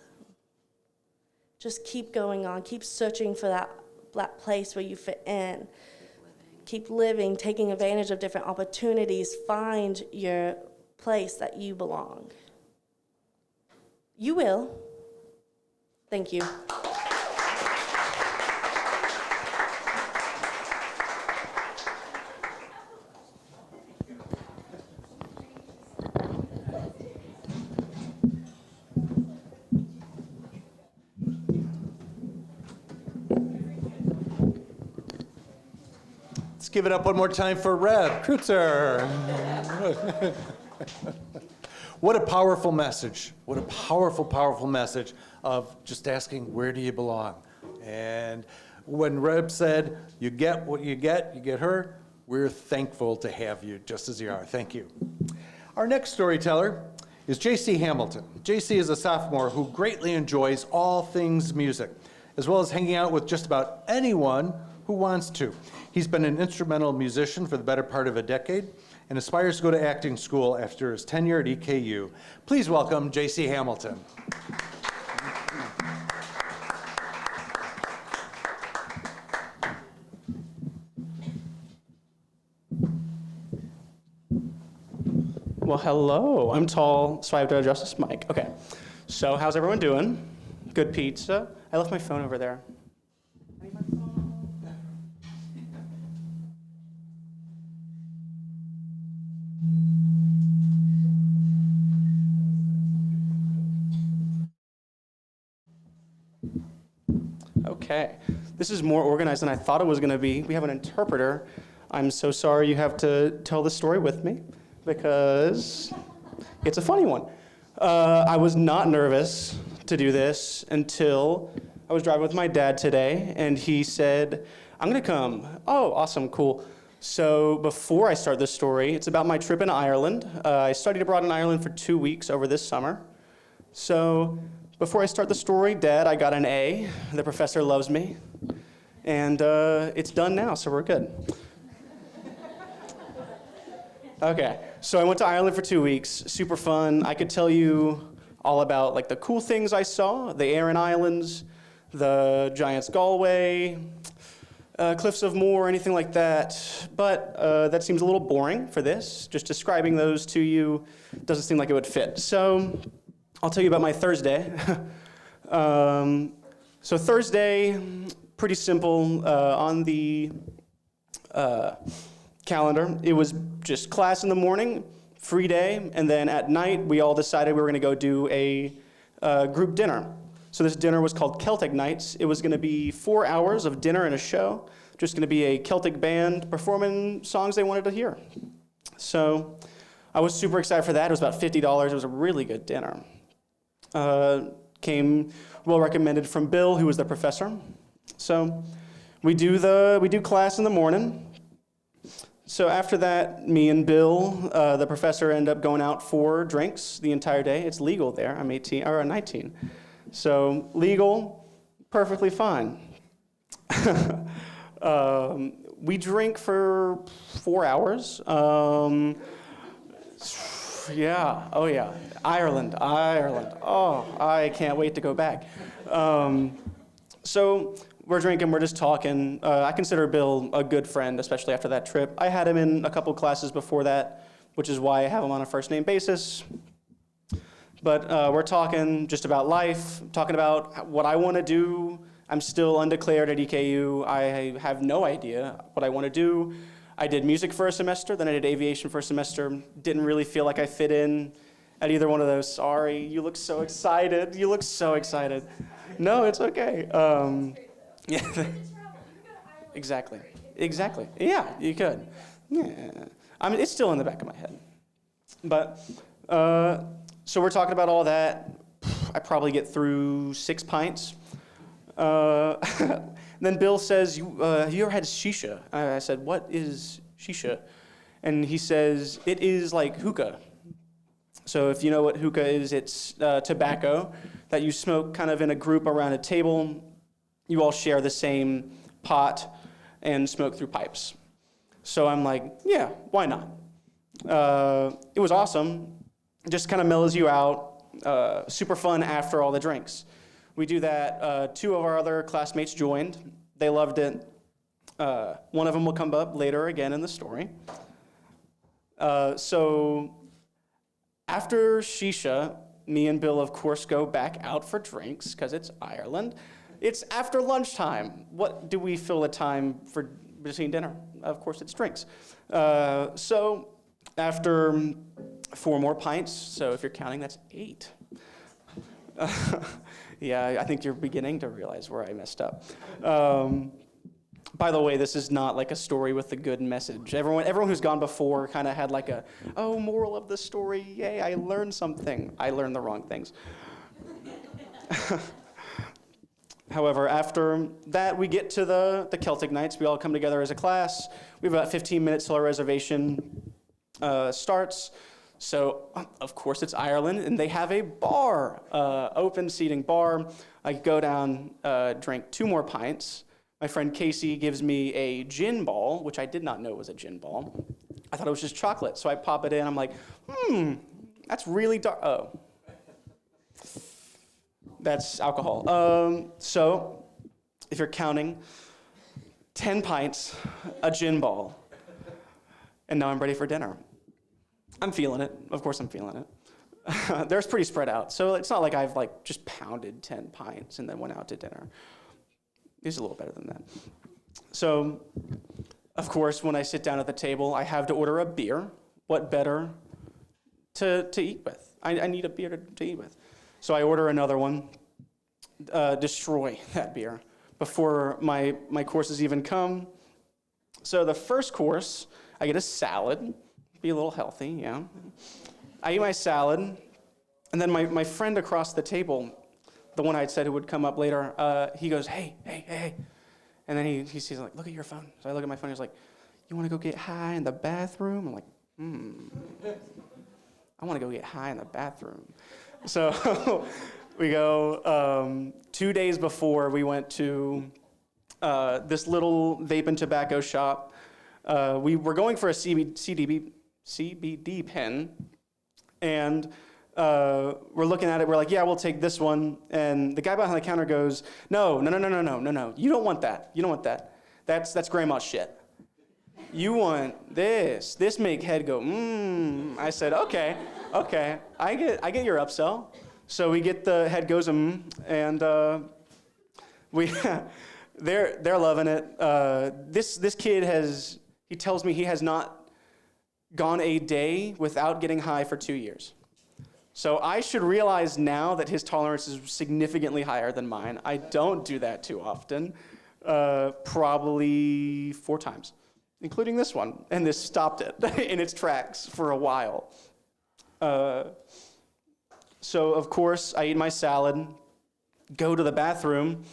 Just keep going on. Keep searching for that place where you fit in. Keep living, taking advantage of different opportunities. Find your place that you belong. You will. Thank you. Let's give it up one more time for Reb Kreutzer. What a powerful message. What a powerful, powerful message of just asking, where do you belong? And when Reb said, you get what you get her, we're thankful to have you just as you are. Thank you. Our next storyteller is J.C. Hamilton. J.C. is a sophomore who greatly enjoys all things music, as well as hanging out with just about anyone who wants to. He's been an instrumental musician for the better part of a decade and aspires to go to acting school after his tenure at EKU. Please welcome J.C. Hamilton. Well, hello. I'm tall, so I have to adjust this mic. Okay. So, how's everyone doing? Good pizza? I left my phone over there. Okay. This is more organized than I thought it was going to be. We have an interpreter. I'm so sorry you have to tell the story with me, because it's a funny one. I was not nervous to do this until I was driving with my dad today, and he said, I'm going to come. Oh, awesome, cool. So before I start this story, it's about my trip in Ireland. I studied abroad in Ireland for 2 weeks over this summer. So before I start the story, Dad, I got an A. The professor loves me. And it's done now, so we're good. Okay, so I went to Ireland for 2 weeks, super fun. I could tell you all about like the cool things I saw, the Aran Islands, the Giant's Galway, Cliffs of Moher, anything like that. But that seems a little boring for this. Just describing those to you doesn't seem like it would fit. So I'll tell you about my Thursday. So Thursday, pretty simple on the calendar. It was just class in the morning, free day, and then at night we all decided we were going to go do a group dinner. So this dinner was called Celtic Nights. It was going to be 4 hours of dinner and a show, just going to be a Celtic band performing songs they wanted to hear. So I was super excited for that. It was about $50. It was a really good dinner. Came well recommended from Bill, who was the professor. So we do class in the morning. So after that, me and Bill, the professor, end up going out for drinks the entire day. It's legal there. I'm 19. So legal, perfectly fine. We drink for 4 hours. Yeah, oh yeah. Ireland. Oh, I can't wait to go back. So we're drinking, we're just talking. I consider Bill a good friend, especially after that trip. I had him in a couple classes before that, which is why I have him on a first name basis. But we're talking just about life, talking about what I want to do. I'm still undeclared at EKU. I have no idea what I want to do. I did music for a semester, then I did aviation for a semester. Didn't really feel like I fit in at either one of those. Sorry, you look so excited. You look so excited. No, it's okay. Yeah. Exactly. Yeah, you could. Yeah. I mean, it's still in the back of my head. But, so we're talking about all that. I probably get through 6 pints. Then Bill says, you ever had shisha? I said, what is shisha? And he says, it is like hookah. So if you know what hookah is, it's tobacco that you smoke kind of in a group around a table. You all share the same pot and smoke through pipes. So I'm like, yeah, why not? It was awesome. Just kind of mellows you out. Super fun after all the drinks. We do that. 2 of our other classmates joined. They loved it. One of them will come up later again in the story. So after shisha, me and Bill, of course, go back out for drinks because it's Ireland. It's after lunchtime. What do we fill the time for between dinner? Of course, it's drinks. So after 4 more pints, so if you're counting, that's 8. Yeah, I think you're beginning to realize where I messed up. By the way, this is not like a story with a good message. Everyone who's gone before kind of had like a, oh, moral of the story, yay, I learned something. I learned the wrong things. However, after that, we get to the Celtic nights. We all come together as a class. We have about 15 minutes till our reservation starts. So, of course, it's Ireland, and they have a bar, open seating bar. I go down, drink 2 more pints. My friend Casey gives me a gin ball, which I did not know was a gin ball. I thought it was just chocolate, so I pop it in. I'm like, that's really dark. Oh, that's alcohol. So, if you're counting, 10 pints, a gin ball, and now I'm ready for dinner. I'm feeling it. Of course I'm feeling it. They're pretty spread out, so it's not like I've like just pounded 10 pints and then went out to dinner. It's a little better than that. So, of course, when I sit down at the table, I have to order a beer. What better to eat with? I need a beer to eat with. So I order another one, destroy that beer before my courses even come. So the first course, I get a salad. Be a little healthy, yeah. I eat my salad, and then my friend across the table, the one I said who would come up later, he goes, hey. And then he sees, like, look at your phone. So I look at my phone, he's like, you want to go get high in the bathroom? I'm like, I want to go get high in the bathroom. So we go, 2 days before, we went to this little vape and tobacco shop. We were going for a CBD pen, and we're looking at it. We're like, yeah, we'll take this one. And the guy behind the counter goes, no. You don't want that. You don't want that. That's grandma's shit. You want this. This make head go, I said, okay. I get your upsell. So we get the head goes, and we they're loving it. This kid he tells me he has not gone a day without getting high for 2 years. So I should realize now that his tolerance is significantly higher than mine. I don't do that too often, probably 4 times, including this one. And this stopped it in its tracks for a while. So, of course, I eat my salad, go to the bathroom,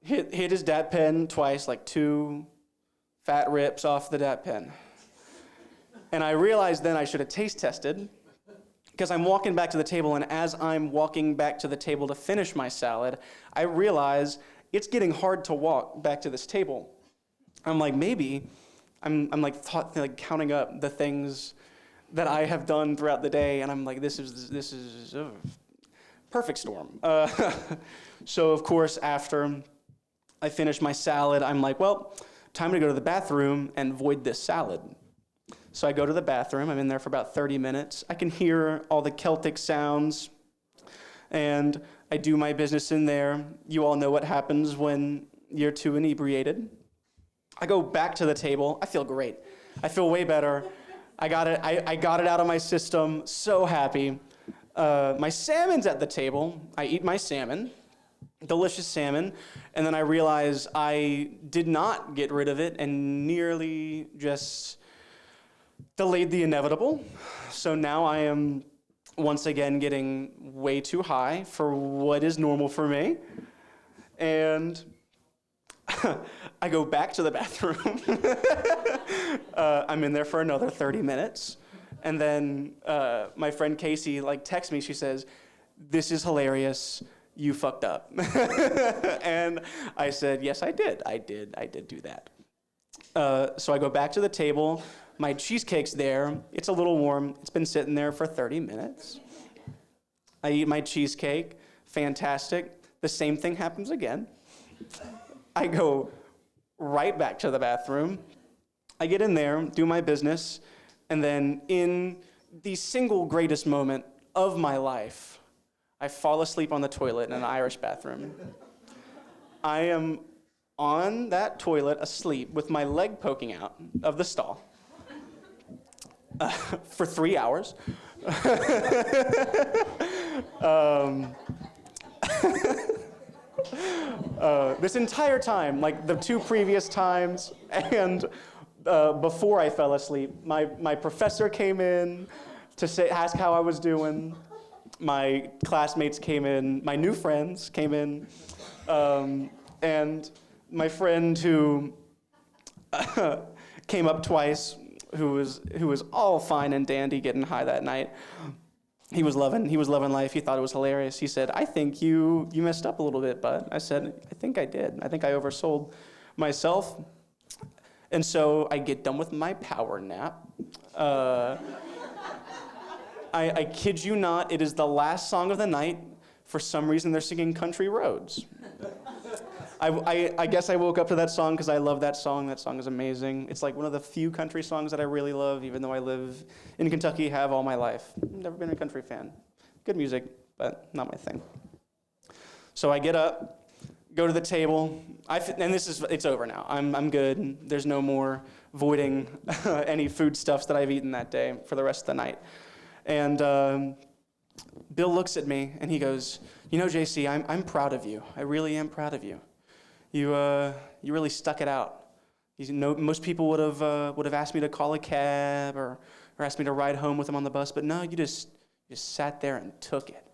hit his DAT pen twice, like 2 fat rips off the DAT pen. And I realized then I should have taste tested, because I'm walking back to the table, and as I'm walking back to the table to finish my salad, I realize it's getting hard to walk back to this table. I'm like, maybe, I'm like counting up the things that I have done throughout the day, and I'm like, this is a perfect storm. So of course, after I finish my salad, I'm like, well, time to go to the bathroom and void this salad. So I go to the bathroom. I'm in there for about 30 minutes. I can hear all the Celtic sounds, and I do my business in there. You all know what happens when you're too inebriated. I go back to the table. I feel great. I feel way better. I got it. I got it out of my system. So happy. My salmon's at the table. I eat my salmon, delicious salmon, and then I realize I did not get rid of it and nearly just delayed the inevitable. So now I am once again getting way too high for what is normal for me. And I go back to the bathroom. I'm in there for another 30 minutes. And then my friend Casey texts me. She says, this is hilarious. You fucked up. And I said, yes, I did. I did do that. So I go back to the table. My cheesecake's there. It's a little warm. It's been sitting there for 30 minutes. I eat my cheesecake. Fantastic. The same thing happens again. I go right back to the bathroom. I get in there, do my business, and then in the single greatest moment of my life, I fall asleep on the toilet in an Irish bathroom. I am on that toilet asleep with my leg poking out of the stall for 3 hours. This entire time, like the 2 previous times, and before I fell asleep, my professor came in to ask how I was doing. My classmates came in, my new friends came in, and my friend who came up twice, who was all fine and dandy getting high that night. He was loving life. He thought it was hilarious. He said, I think you messed up a little bit, bud. I said, I think I did. I think I oversold myself. And so I get done with my power nap. I kid you not, it is the last song of the night. For some reason, they're singing Country Roads. I guess I woke up to that song because I love that song. That song is amazing. It's like one of the few country songs that I really love, even though I live in Kentucky, have all my life. Never been a country fan. Good music, but not my thing. So I get up, go to the table, and it's over now. I'm good. There's no more voiding any foodstuffs that I've eaten that day for the rest of the night. And Bill looks at me and he goes, you know, JC, I'm proud of you. I really am proud of you. You really stuck it out. You know, most people would have asked me to call a cab or asked me to ride home with them on the bus, but no, you just sat there and took it.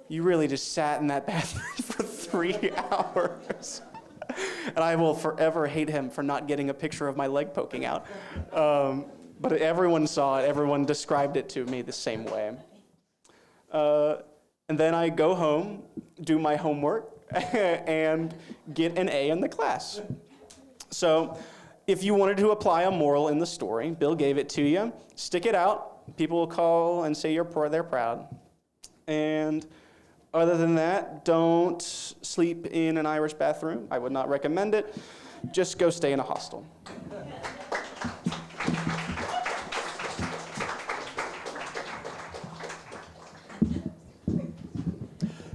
You really just sat in that bathroom for 3 hours. And I will forever hate him for not getting a picture of my leg poking out. But everyone saw it. Everyone described it to me the same way. And then I go home, do my homework, and get an A in the class. So if you wanted to apply a moral in the story, Bill gave it to you. Stick it out. People will call and say they're proud. And other than that, don't sleep in an Irish bathroom. I would not recommend it. Just go stay in a hostel.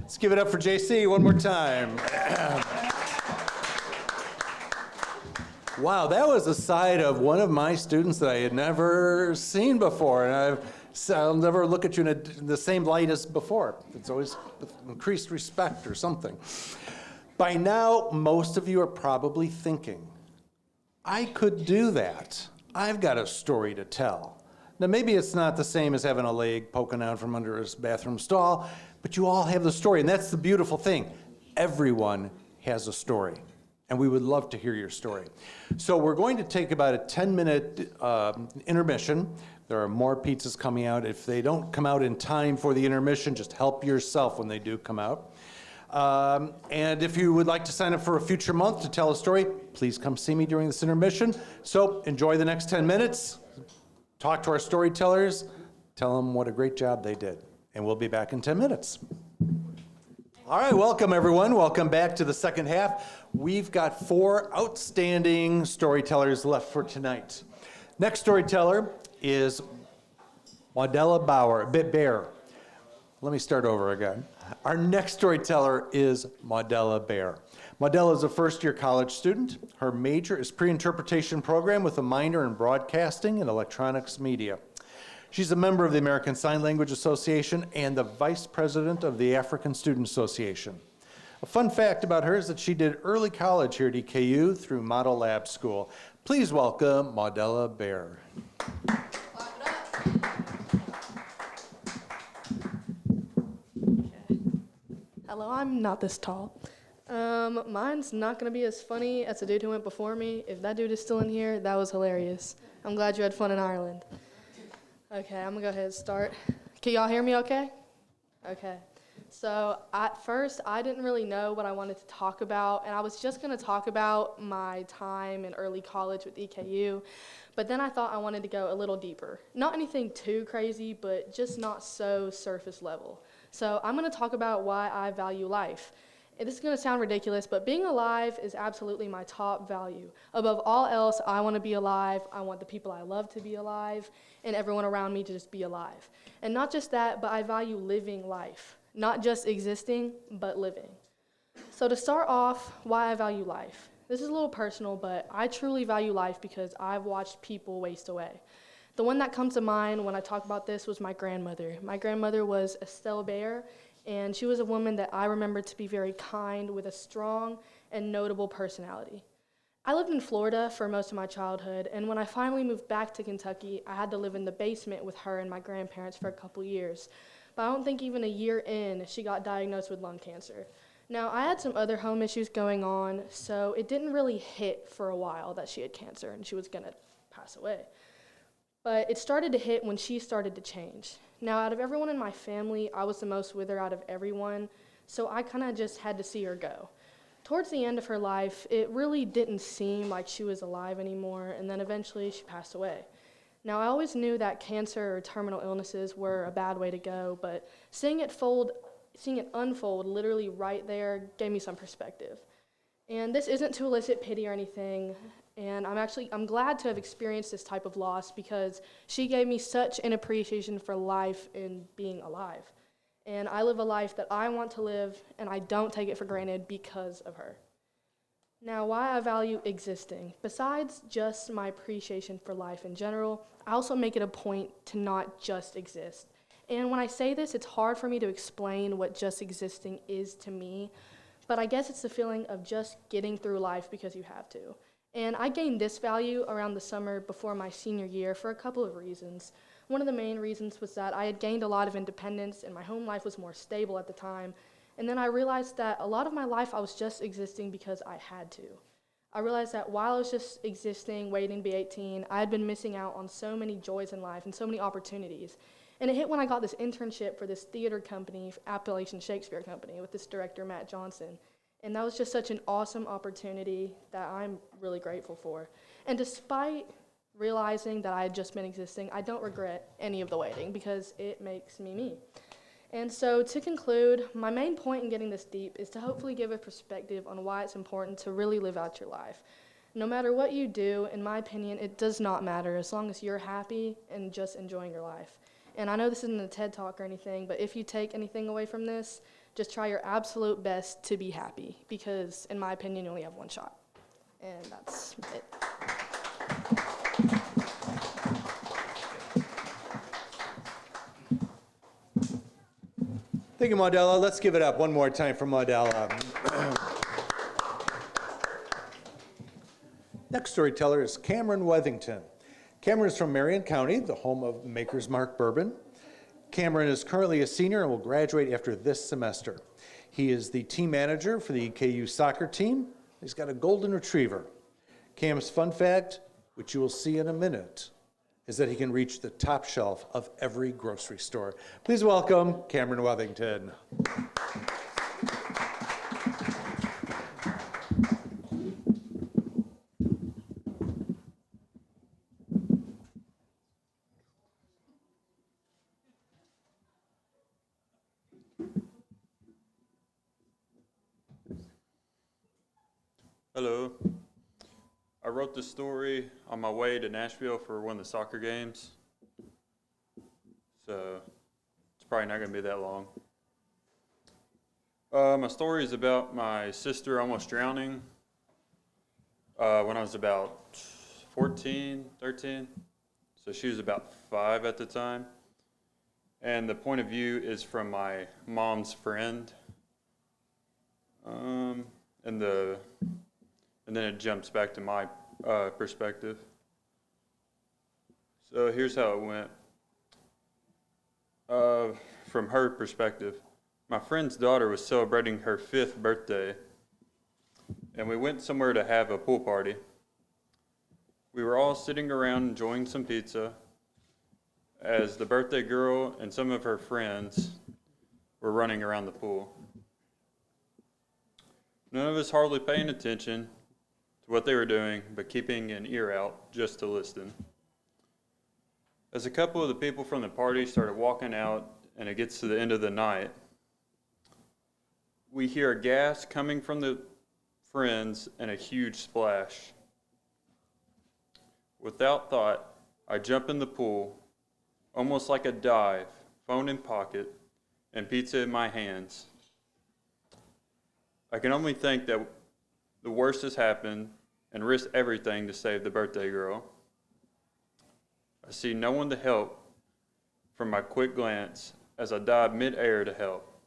Let's give it up for JC one more time. Wow, that was a side of one of my students that I had never seen before, and I'll never look at you in the same light as before. It's always with increased respect or something. By now, most of you are probably thinking, I could do that. I've got a story to tell. Now, maybe it's not the same as having a leg poking out from under his bathroom stall, but you all have the story, and that's the beautiful thing. Everyone has a story, and we would love to hear your story. So we're going to take about a 10-minute intermission. There are more pizzas coming out. If they don't come out in time for the intermission, just help yourself when they do come out. And if you would like to sign up for a future month to tell a story, please come see me during this intermission. So enjoy the next 10 minutes. Talk to our storytellers. Tell them what a great job they did. And we'll be back in 10 minutes. All right, welcome everyone. Welcome back to the second half. We've got 4 outstanding storytellers left for tonight. Next storyteller is Maudella Bear. Let me start over again. Our next storyteller is Maudella Bear. Maudella is a first-year college student. Her major is pre-interpretation program with a minor in broadcasting and electronics media. She's a member of the American Sign Language Association and the vice president of the African Student Association. A fun fact about her is that she did early college here at EKU through Model Lab School. Please welcome Maudella Bear. Hello, I'm not this tall. Mine's not gonna be as funny as the dude who went before me. If that dude is still in here, that was hilarious. I'm glad you had fun in Ireland. Okay, I'm gonna go ahead and start. Can y'all hear me okay? Okay. So at first, I didn't really know what I wanted to talk about, and I was just going to talk about my time in early college with EKU, but then I thought I wanted to go a little deeper. Not anything too crazy, but just not so surface level. So I'm going to talk about why I value life. And this is going to sound ridiculous, but being alive is absolutely my top value. Above all else, I want to be alive. I want the people I love to be alive, and everyone around me to just be alive. And not just that, but I value living life. Not just existing, but living. So to start off, why I value life. This is a little personal, but I truly value life because I've watched people waste away. The one that comes to mind when I talk about this was my grandmother. My grandmother was Estelle Bear, and she was a woman that I remember to be very kind with a strong and notable personality. I lived in Florida for most of my childhood, and when I finally moved back to Kentucky, I had to live in the basement with her and my grandparents for a couple years. But I don't think even a year in, she got diagnosed with lung cancer. Now, I had some other home issues going on, so it didn't really hit for a while that she had cancer and she was gonna pass away. But it started to hit when she started to change. Now, out of everyone in my family, I was the most with her out of everyone, so I kind of just had to see her go. Towards the end of her life, it really didn't seem like she was alive anymore, and then eventually she passed away. Now, I always knew that cancer or terminal illnesses were a bad way to go, but seeing it unfold literally right there gave me some perspective. And this isn't to elicit pity or anything, and I'm glad to have experienced this type of loss because she gave me such an appreciation for life and being alive. And I live a life that I want to live, and I don't take it for granted because of her. Now, why I value existing. Besides just my appreciation for life in general, I also make it a point to not just exist. And when I say this, it's hard for me to explain what just existing is to me, but I guess it's the feeling of just getting through life because you have to. And I gained this value around the summer before my senior year for a couple of reasons. One of the main reasons was that I had gained a lot of independence and my home life was more stable at the time. And then I realized that a lot of my life I was just existing because I had to. I realized that while I was just existing, waiting to be 18, I had been missing out on so many joys in life and so many opportunities. And it hit when I got this internship for this theater company, Appalachian Shakespeare Company, with this director, Matt Johnson. And that was just such an awesome opportunity that I'm really grateful for. And despite realizing that I had just been existing, I don't regret any of the waiting because it makes me me. And so to conclude, my main point in getting this deep is to hopefully give a perspective on why it's important to really live out your life. No matter what you do, in my opinion, it does not matter as long as you're happy and just enjoying your life. And I know this isn't a TED Talk or anything, but if you take anything away from this, just try your absolute best to be happy because, in my opinion, you only have one shot. And that's it. Thank you, Maudella. Let's give it up one more time for Maudella. Next storyteller is Cameron Wethington. Cameron is from Marion County, the home of Maker's Mark Bourbon. Cameron is currently a senior and will graduate after this semester. He is the team manager for the EKU soccer team. He's got a golden retriever. Cam's fun fact, which you will see in a minute, is that he can reach the top shelf of every grocery store. Please welcome Cameron Wethington. Hello. I wrote this story on my way to Nashville for one of the soccer games. So it's probably not going to be that long. My story is about my sister almost drowning when I was about 14, 13. So she was about 5 at the time. And the point of view is from my mom's friend. And then it jumps back to my perspective. So here's how it went. From her perspective, my friend's daughter was celebrating her 5th birthday, and we went somewhere to have a pool party. We were all sitting around enjoying some pizza as the birthday girl and some of her friends were running around the pool. None of us hardly paying attention to what they were doing, but keeping an ear out just to listen. As a couple of the people from the party started walking out and it gets to the end of the night, we hear a gas coming from the friends and a huge splash. Without thought, I jump in the pool, almost like a dive, phone in pocket, and pizza in my hands. I can only think that the worst has happened and risk everything to save the birthday girl. I see no one to help from my quick glance as I dive mid-air to help.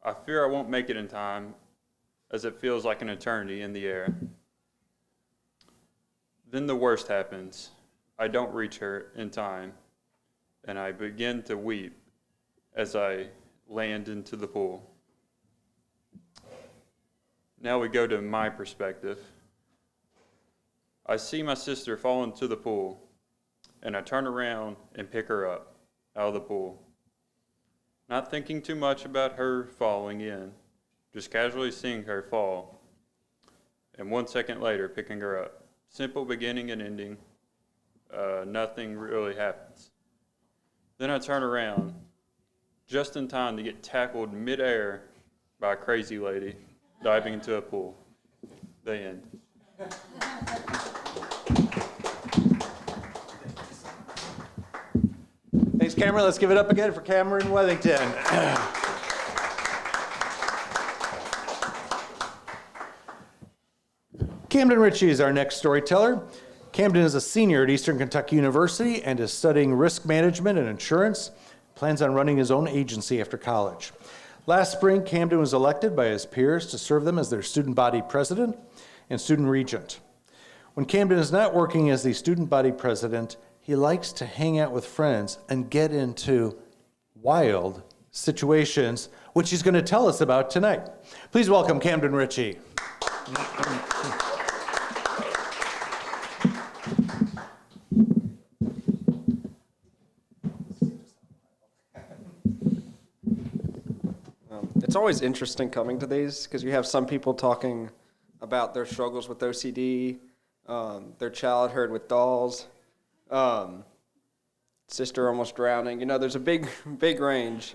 I fear I won't make it in time as it feels like an eternity in the air. Then the worst happens. I don't reach her in time, and I begin to weep as I land into the pool. Now we go to my perspective. I see my sister fall into the pool, and I turn around and pick her up out of the pool. Not thinking too much about her falling in, just casually seeing her fall, and 1 second later picking her up. Simple beginning and ending. Nothing really happens. Then I turn around just in time to get tackled midair by a crazy lady diving into a pool. The end. Thanks, Cameron. Let's give it up again for Cameron Wethington. Camden Ritchie is our next storyteller. Camden is a senior at Eastern Kentucky University and is studying risk management and insurance. Plans on running his own agency after college. Last spring, Camden was elected by his peers to serve them as their student body president and student regent. When Camden is not working as the student body president, he likes to hang out with friends and get into wild situations, which he's going to tell us about tonight. Please welcome Camden Ritchie. It's always interesting coming to these because you have some people talking about their struggles with OCD, their childhood with dolls, sister almost drowning. You know, there's a big range.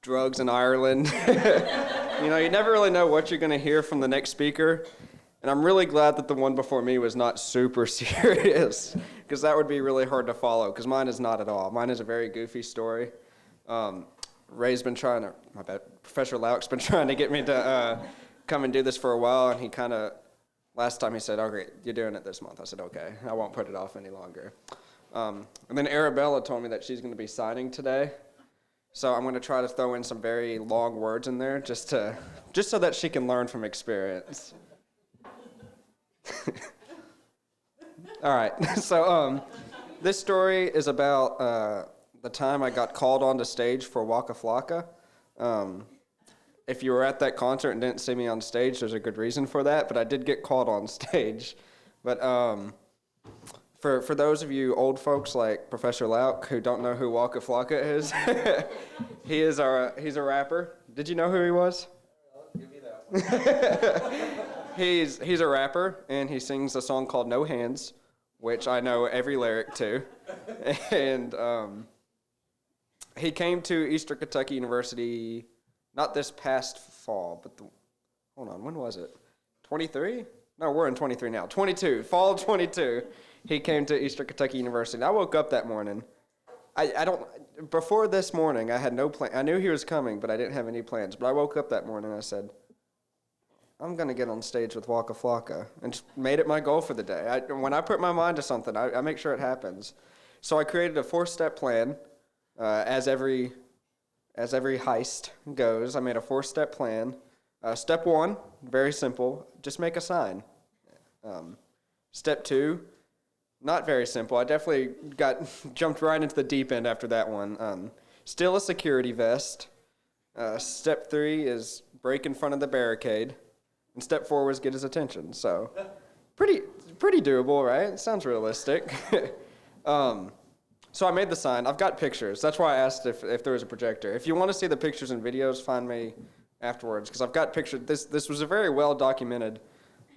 Drugs in Ireland. You know, you never really know what you're going to hear from the next speaker. And I'm really glad that the one before me was not super serious because that would be really hard to follow because mine is not at all. Mine is a very goofy story. Ray's been trying to, Professor Lauk's been trying to get me to come and do this for a while, and he kind of, last time he said, okay, you're doing it this month. I said, okay, I won't put it off any longer. And then Arabella told me that she's going to be signing today, so I'm going to try to throw in some very long words in there just so that she can learn from experience. All right, so this story is about the time I got called onto stage for Waka Flocka. If you were at that concert and didn't see me on stage, there's a good reason for that, but I did get called on stage. But for those of you old folks like Professor Lauk who don't know who Waka Flocka is, he's a rapper. Did you know who he was? Give me that. He's a rapper, and he sings a song called No Hands, which I know every lyric to. And he came to Eastern Kentucky University, not this past fall, but hold on, when was it? 23? No, we're in 23 now. 22, fall 22. He came to Eastern Kentucky University. And I woke up that morning. Before this morning, I had no plan. I knew he was coming, but I didn't have any plans. But I woke up that morning and I said, I'm going to get on stage with Waka Flocka, and just made it my goal for the day. When I put my mind to something, I make sure it happens. So I created a 4-step plan. As every heist goes, I made a 4-step plan. Step 1, very simple, just make a sign. Step 2, not very simple. I definitely jumped right into the deep end after that one. Steal a security vest. Step 3 is break in front of the barricade. And step 4 was get his attention. So pretty doable, right? Sounds realistic. So I made the sign. I've got pictures. That's why I asked if there was a projector. If you want to see the pictures and videos, find me afterwards, because I've got pictures. This was a very well documented.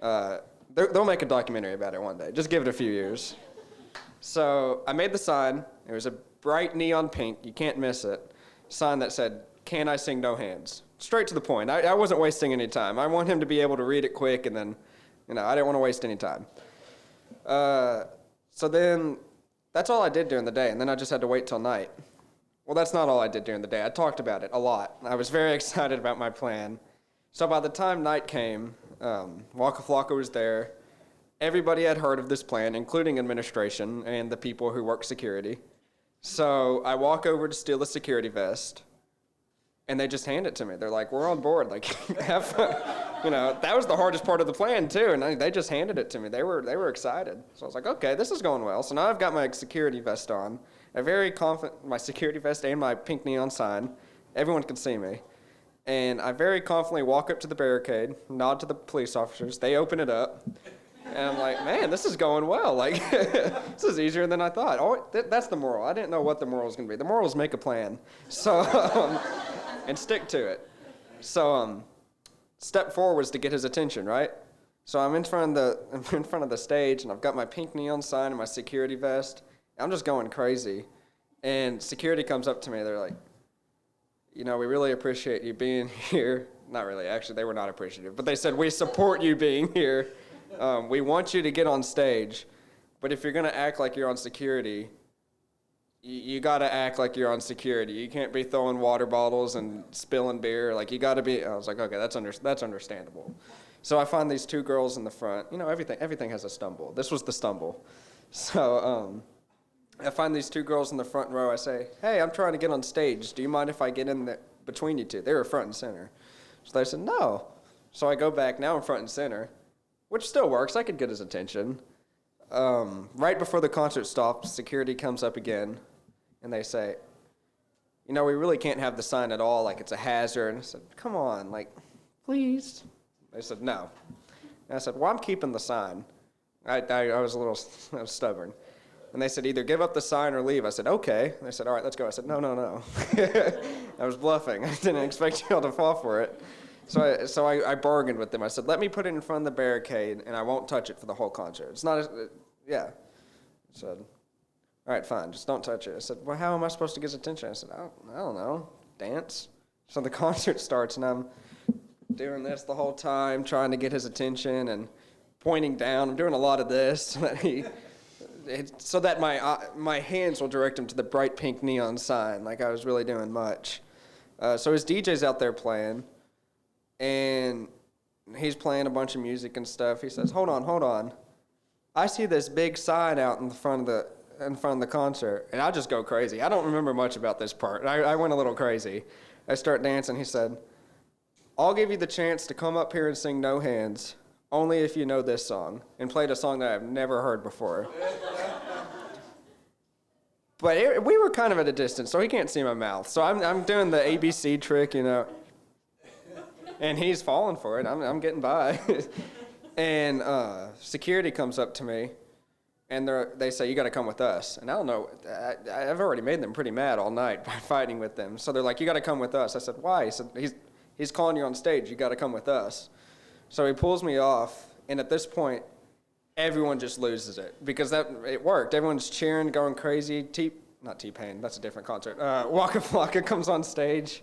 They'll make a documentary about it one day. Just give it a few years. So I made the sign. It was a bright neon pink. You can't miss it. Sign that said, "Can I sing no hands?" Straight to the point. I wasn't wasting any time. I want him to be able to read it quick, and then, I didn't want to waste any time. So then, that's all I did during the day, and then I just had to wait till night. Well, that's not all I did during the day. I talked about it a lot. I was very excited about my plan. So by the time night came, Waka Flocka was there. Everybody had heard of this plan, including administration and the people who work security. So I walk over to steal a security vest, and they just hand it to me. They're like, "We're on board. Like, have fun." That was the hardest part of the plan too, and they just handed it to me. They were excited. So I was like, "Okay, this is going well." So now I've got my security vest on, my security vest and my pink neon sign. Everyone can see me. And I very confidently walk up to the barricade, nod to the police officers. They open it up. And I'm like, "Man, this is going well. Like, this is easier than I thought." Oh, that's the moral. I didn't know what the moral was going to be. The moral is make a plan. So, and stick to it. So, step 4 was to get his attention, right? So I'm in front of the stage, and I've got my pink neon sign and my security vest. I'm just going crazy. And security comes up to me. They're like, "We really appreciate you being here." Not really, actually, they were not appreciative. But they said, "We support you being here. We want you to get on stage. But if you're going to act like you're on security, you got to act like you're on security. You can't be throwing water bottles and spilling beer. Like, you got to be." I was like, "Okay, that's understandable." So I find these 2 girls in the front. Everything has a stumble. This was the stumble. So I find these 2 girls in the front row. I say, "Hey, I'm trying to get on stage. Do you mind if I get in between you two?" They were front and center. So they said, "No." So I go back. Now I'm front and center, which still works. I could get his attention. Right before the concert stops, security comes up again, and they say, "We really can't have the sign at all. Like, it's a hazard." And I said, "Come on, like, please." They said, "No." And I said, "Well, I'm keeping the sign." I was stubborn. And they said, "Either give up the sign or leave." I said, "Okay." And they said, "All right, let's go." I said, No. I was bluffing. I didn't expect y'all to fall for it. So I bargained with them. I said, "Let me put it in front of the barricade, and I won't touch it for the whole concert." It's not, yeah. I said, "All right, fine, just don't touch it." I said, "Well, how am I supposed to get his attention?" I said, I don't know, dance." So the concert starts, and I'm doing this the whole time, trying to get his attention and pointing down. I'm doing a lot of this so that my hands will direct him to the bright pink neon sign, like I was really doing much. So his DJ's out there playing, and he's playing a bunch of music and stuff. He says, hold on. I see this big sign out in front of the concert," and I just go crazy. I don't remember much about this part. I went a little crazy. I start dancing. He said, "I'll give you the chance to come up here and sing No Hands, only if you know this song," and played a song that I've never heard before. But we were kind of at a distance, so he can't see my mouth. So I'm doing the ABC trick, and he's falling for it. I'm getting by. And security comes up to me, and they say, "You got to come with us." And I don't know, I've already made them pretty mad all night by fighting with them. So they're like, "You got to come with us." I said, "Why?" He said, he's calling you on stage. You got to come with us. So he pulls me off, and at this point, everyone just loses it because it worked. Everyone's cheering, going crazy. Not T-Pain, that's a different concert. Waka Flocka comes on stage,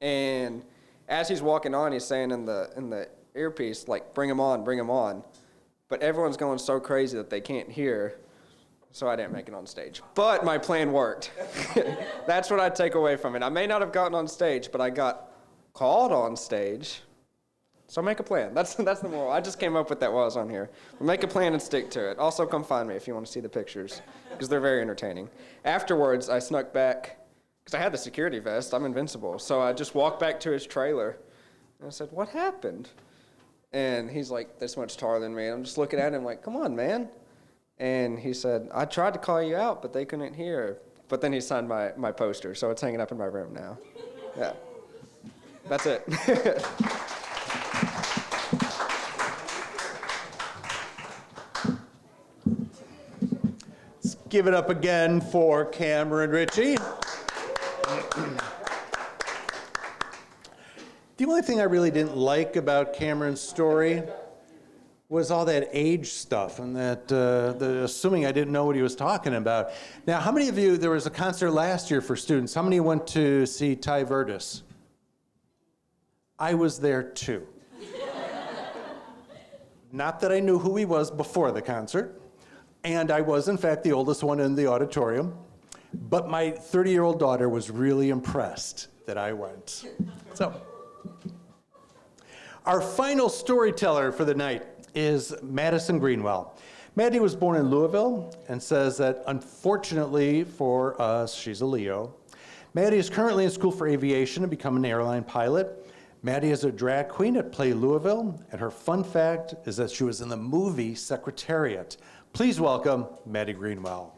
and as he's walking on, he's saying in the earpiece, like, "Bring him on, bring him on." But everyone's going so crazy that they can't hear, so I didn't make it on stage. But my plan worked. That's what I take away from it. I may not have gotten on stage, but I got called on stage. So make a plan. That's the moral. I just came up with that while I was on here. But make a plan and stick to it. Also, come find me if you want to see the pictures, because they're very entertaining. Afterwards, I snuck back, because I had the security vest. I'm invincible. So I just walked back to his trailer, and I said, "What happened?" And he's like this much taller than me. I'm just looking at him like, "Come on, man." And he said, "I tried to call you out, but they couldn't hear." But then he signed my poster, so it's hanging up in my room now. Yeah. That's it. Give it up again for Cameron Ritchie. The only thing I really didn't like about Cameron's story was all that age stuff and that assuming I didn't know what he was talking about. Now, how many of you, there was a concert last year for students, how many went to see Ty Verdes? I was there too. Not that I knew who he was before the concert, and I was in fact the oldest one in the auditorium, but my 30-year-old daughter was really impressed that I went. So, our final storyteller for the night is Madison Greenwell. Maddie was born in Louisville and says that unfortunately for us, she's a Leo. Maddie is currently in school for aviation to become an airline pilot. Maddie is a drag queen at Play Louisville, and her fun fact is that she was in the movie Secretariat. Please welcome Maddie Greenwell.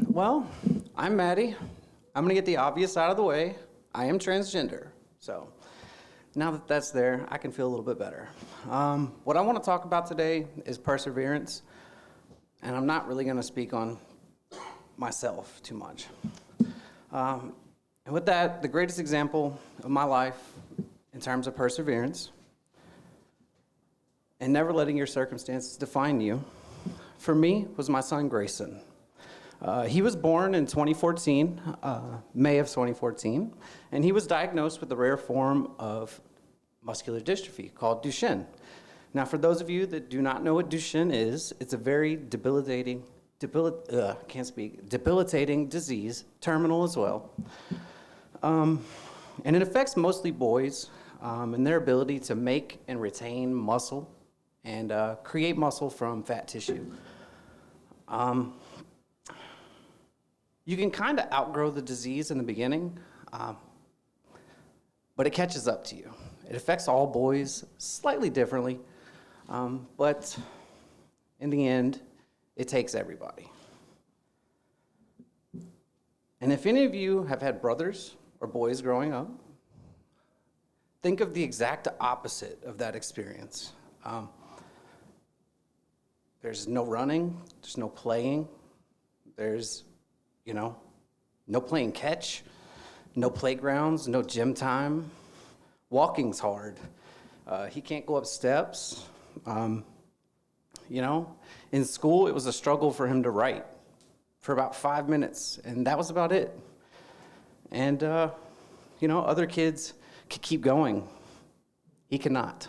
Well, I'm Maddie. I'm gonna get the obvious out of the way. I am transgender, so now that that's there, I can feel a little bit better. What I want to talk about today is perseverance, and I'm not really gonna speak on myself too much. And with that, the greatest example of my life in terms of perseverance and never letting your circumstances define you, for me, was my son Grayson. He was born in 2014, May of 2014, and he was diagnosed with a rare form of muscular dystrophy called Duchenne. Now, for those of you that do not know what Duchenne is, it's a very debilitating disease, terminal as well. And it affects mostly boys and their ability to make and retain muscle and create muscle from fat tissue. You can kind of outgrow the disease in the beginning, but it catches up to you. It affects all boys slightly differently, but in the end, it takes everybody. And if any of you have had brothers or boys growing up, think of the exact opposite of that experience. There's no running, there's no playing, there's no playing catch, no playgrounds, no gym time. Walking's hard. He can't go up steps. In school, it was a struggle for him to write for about 5 minutes, and that was about it. And, other kids could keep going. He cannot.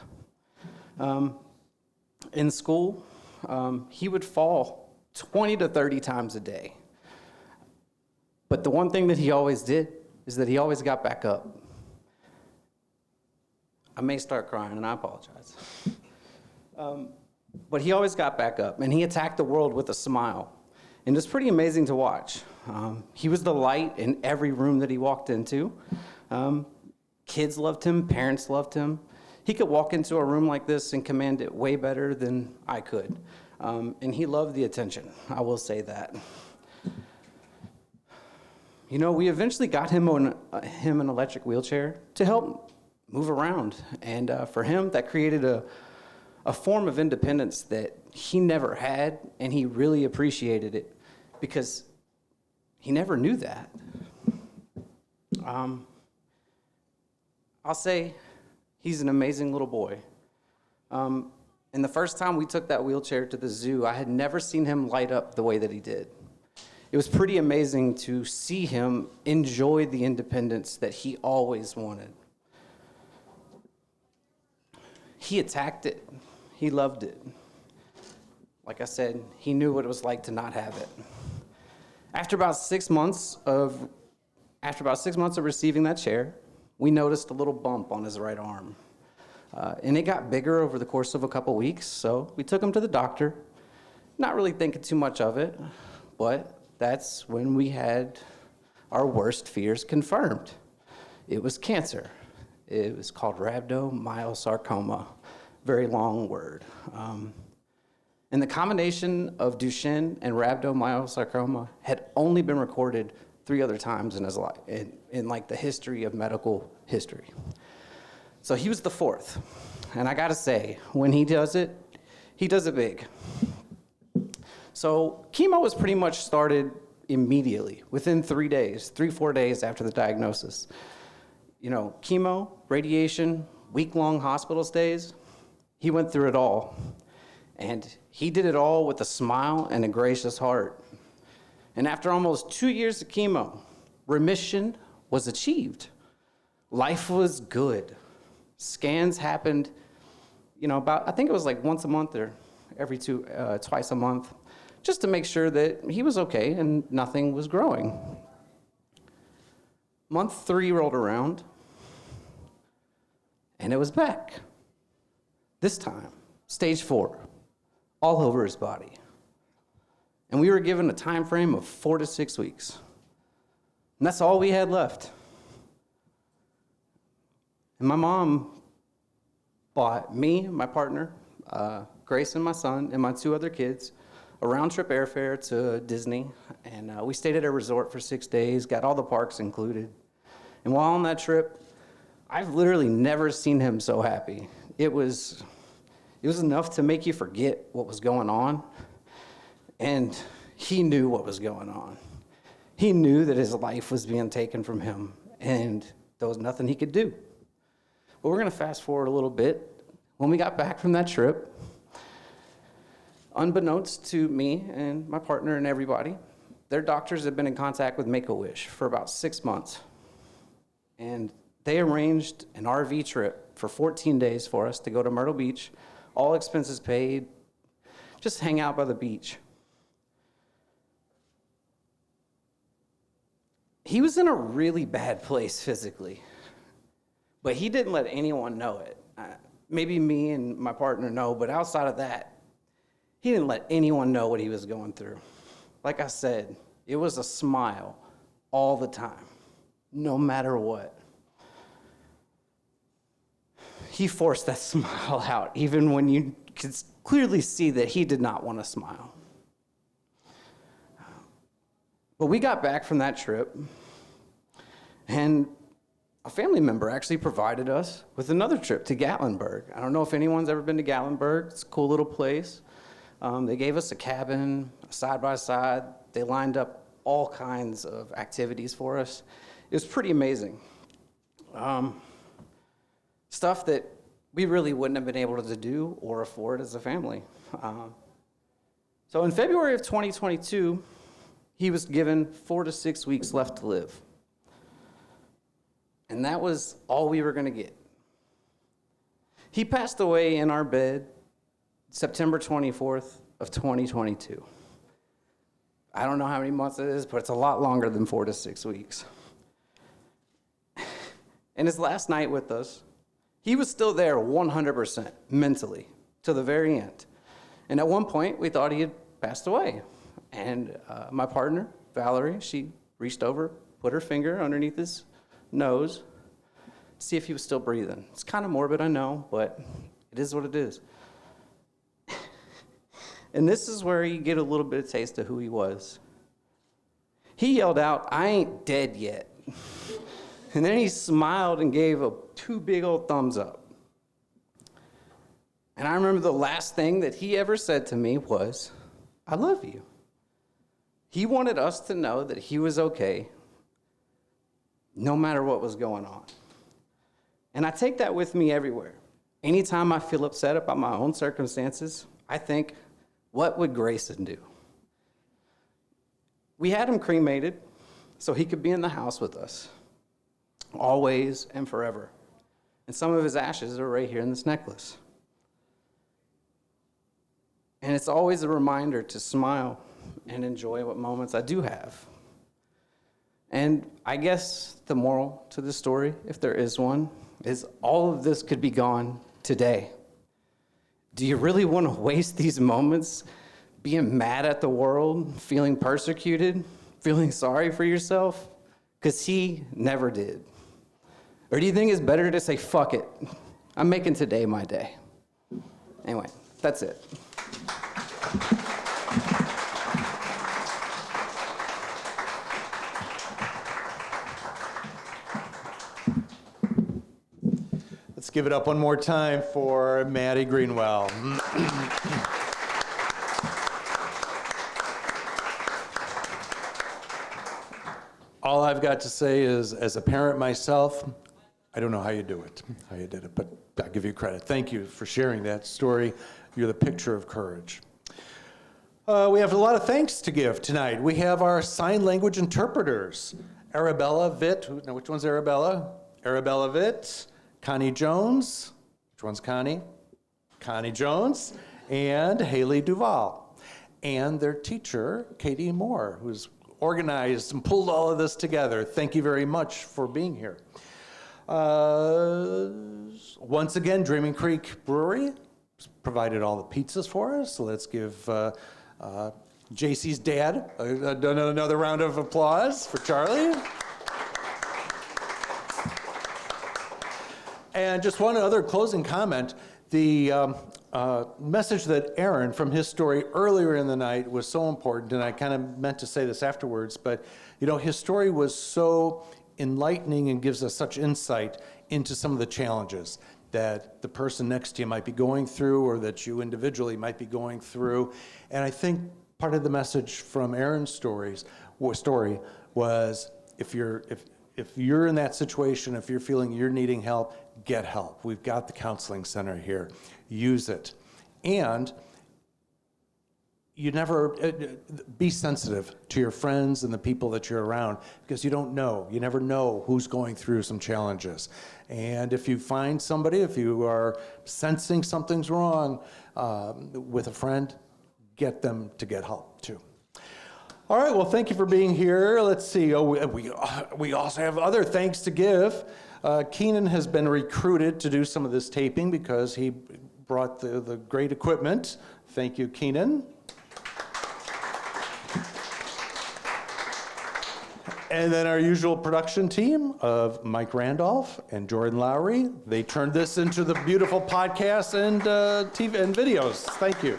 In school, he would fall 20 to 30 times a day. But the one thing that he always did is that he always got back up. I may start crying, and I apologize. But he always got back up, and he attacked the world with a smile. And it's pretty amazing to watch. He was the light in every room that he walked into. Kids loved him, parents loved him. He could walk into a room like this and command it way better than I could. And he loved the attention, I will say that. We eventually got him an electric wheelchair to help move around. And for him, that created a form of independence that he never had, and he really appreciated it because he never knew that. I'll say he's an amazing little boy. And the first time we took that wheelchair to the zoo, I had never seen him light up the way that he did. It was pretty amazing to see him enjoy the independence that he always wanted. He attacked it. He loved it. Like I said, he knew what it was like to not have it. After about 6 months of receiving that chair, we noticed a little bump on his right arm. And it got bigger over the course of a couple weeks, so we took him to the doctor, not really thinking too much of it, but that's when we had our worst fears confirmed. It was cancer. It was called rhabdomyosarcoma, very long word. And the combination of Duchenne and rhabdomyosarcoma had only been recorded 3 other times in his life, in the history of medical history. So he was the 4th. And I gotta say, when he does it big. So chemo was pretty much started immediately, within 4 days after the diagnosis. You know, chemo, radiation, week-long hospital stays, he went through it all. And he did it all with a smile and a gracious heart. And after almost 2 years of chemo, remission was achieved. Life was good. Scans happened, you know, I think it was like once a month or twice a month, just to make sure that he was okay and nothing was growing. Month 3 rolled around, and it was back. This time, stage 4, all over his body. And we were given a time frame of 4 to 6 weeks. And that's all we had left. And my mom bought me, my partner, Grace and my son, and my 2 other kids a round-trip airfare to Disney. And we stayed at a resort for 6 days, got all the parks included. And while on that trip, I've literally never seen him so happy. It was enough to make you forget what was going on. And he knew what was going on. He knew that his life was being taken from him, and there was nothing he could do. But we're gonna fast forward a little bit. When we got back from that trip, unbeknownst to me and my partner and everybody, their doctors had been in contact with Make-A-Wish for about 6 months. And they arranged an RV trip for 14 days for us to go to Myrtle Beach, all expenses paid, just hang out by the beach. He was in a really bad place physically, but he didn't let anyone know it. Maybe me and my partner know, but outside of that, he didn't let anyone know what he was going through. Like I said, it was a smile all the time, no matter what. He forced that smile out, even when you could clearly see that he did not want to smile. But we got back from that trip, and a family member actually provided us with another trip to Gatlinburg. I don't know if anyone's ever been to Gatlinburg. It's a cool little place. They gave us a cabin, side-by-side. They lined up all kinds of activities for us. It was pretty amazing. Stuff that we really wouldn't have been able to do or afford as a family. So in February of 2022, he was given 4 to 6 weeks left to live. And that was all we were gonna get. He passed away in our bed September 24th of 2022. I don't know how many months it is, but it's a lot longer than 4 to 6 weeks. And his last night with us, he was still there 100% mentally to the very end. And at one point, we thought he had passed away. And my partner, Valerie, she reached over, put her finger underneath his nose to see if he was still breathing. It's kind of morbid, I know, but it is what it is. And this is where you get a little bit of taste of who he was. He yelled out, "I ain't dead yet." And then he smiled and gave 2 big old thumbs up. And I remember the last thing that he ever said to me was, "I love you." He wanted us to know that he was okay, no matter what was going on. And I take that with me everywhere. Anytime I feel upset about my own circumstances, I think, what would Grayson do? We had him cremated so he could be in the house with us, always and forever. And some of his ashes are right here in this necklace. And it's always a reminder to smile and enjoy what moments I do have. And I guess the moral to the story, if there is one, is all of this could be gone today. Do you really want to waste these moments being mad at the world, feeling persecuted, feeling sorry for yourself? Because he never did. Or do you think it's better to say, fuck it, I'm making today my day? Anyway, that's it. Let's Give it up one more time for Maddie Greenwell. All I've got to say is, as a parent myself, I don't know how you do it, how you did it, but I'll give you credit. Thank you for sharing that story. You're the picture of courage. We have a lot of thanks to give tonight. We have our sign language interpreters, Arabella Vitt. Now, which one's Arabella? Arabella Vitt, Connie Jones. Which one's Connie? Connie Jones, and Haley Duval. And their teacher, Katie Moore, who's organized and pulled all of this together. Thank you very much for being here. Once again, Dreaming Creek Brewery provided all the pizzas for us, so let's give JC's dad another round of applause for Charlie. And just one other closing comment. The message that Aaron from his story earlier in the night was so important, and I kind of meant to say this afterwards, but you know, his story was so enlightening and gives us such insight into some of the challenges that the person next to you might be going through, or that you individually might be going through. And I think part of the message from Aaron's story was, if you're in that situation, if you're feeling you're needing help, get help. We've got the counseling center here. Use it. And you never be sensitive to your friends and the people that you're around, because you don't know. You never know who's going through some challenges. And if you find somebody, if you are sensing something's wrong with a friend, get them to get help too. All right, well, thank you for being here. Let's see, we also have other thanks to give. Keenan has been recruited to do some of this taping because he brought the great equipment. Thank you, Keenan. And then our usual production team of Mike Randolph and Jordan Lowry. They turned this into the beautiful podcast and TV and videos. Thank you.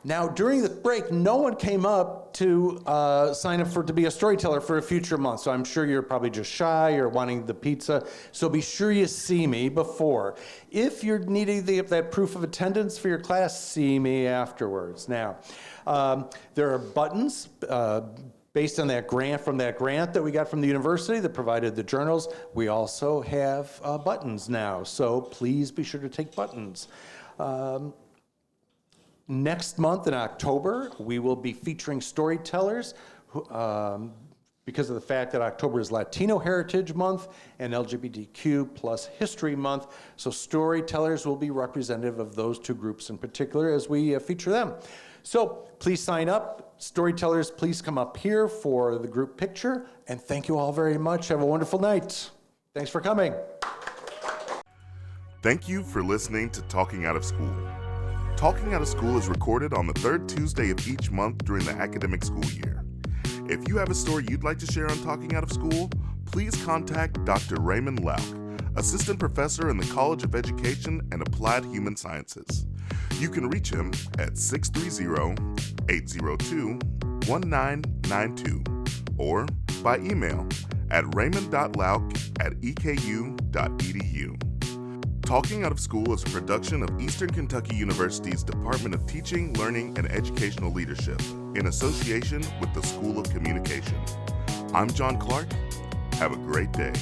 Now, during the break, no one came up to sign up to be a storyteller for a future month. So I'm sure you're probably just shy or wanting the pizza. So be sure you see me before. If you're needing that proof of attendance for your class, see me afterwards. Now, there are buttons based on that grant, that we got from the university that provided the journals. We also have buttons now. So please be sure to take buttons. Next month in October, we will be featuring storytellers because of the fact that October is Latino Heritage Month and LGBTQ plus History Month. So storytellers will be representative of those two groups in particular as we feature them. So please sign up. Storytellers, please come up here for the group picture. And thank you all very much. Have a wonderful night. Thanks for coming. Thank you for listening to Talking Out of School. Talking Out of School is recorded on the third Tuesday of each month during the academic school year. If you have a story you'd like to share on Talking Out of School, please contact Dr. Raymond Lauk, Assistant Professor in the College of Education and Applied Human Sciences. You can reach him at 630-802-1992 or by email at raymond.lauk@eku.edu. Talking Out of School is a production of Eastern Kentucky University's Department of Teaching, Learning, and Educational Leadership in association with the School of Communication. I'm John Clark. Have a great day.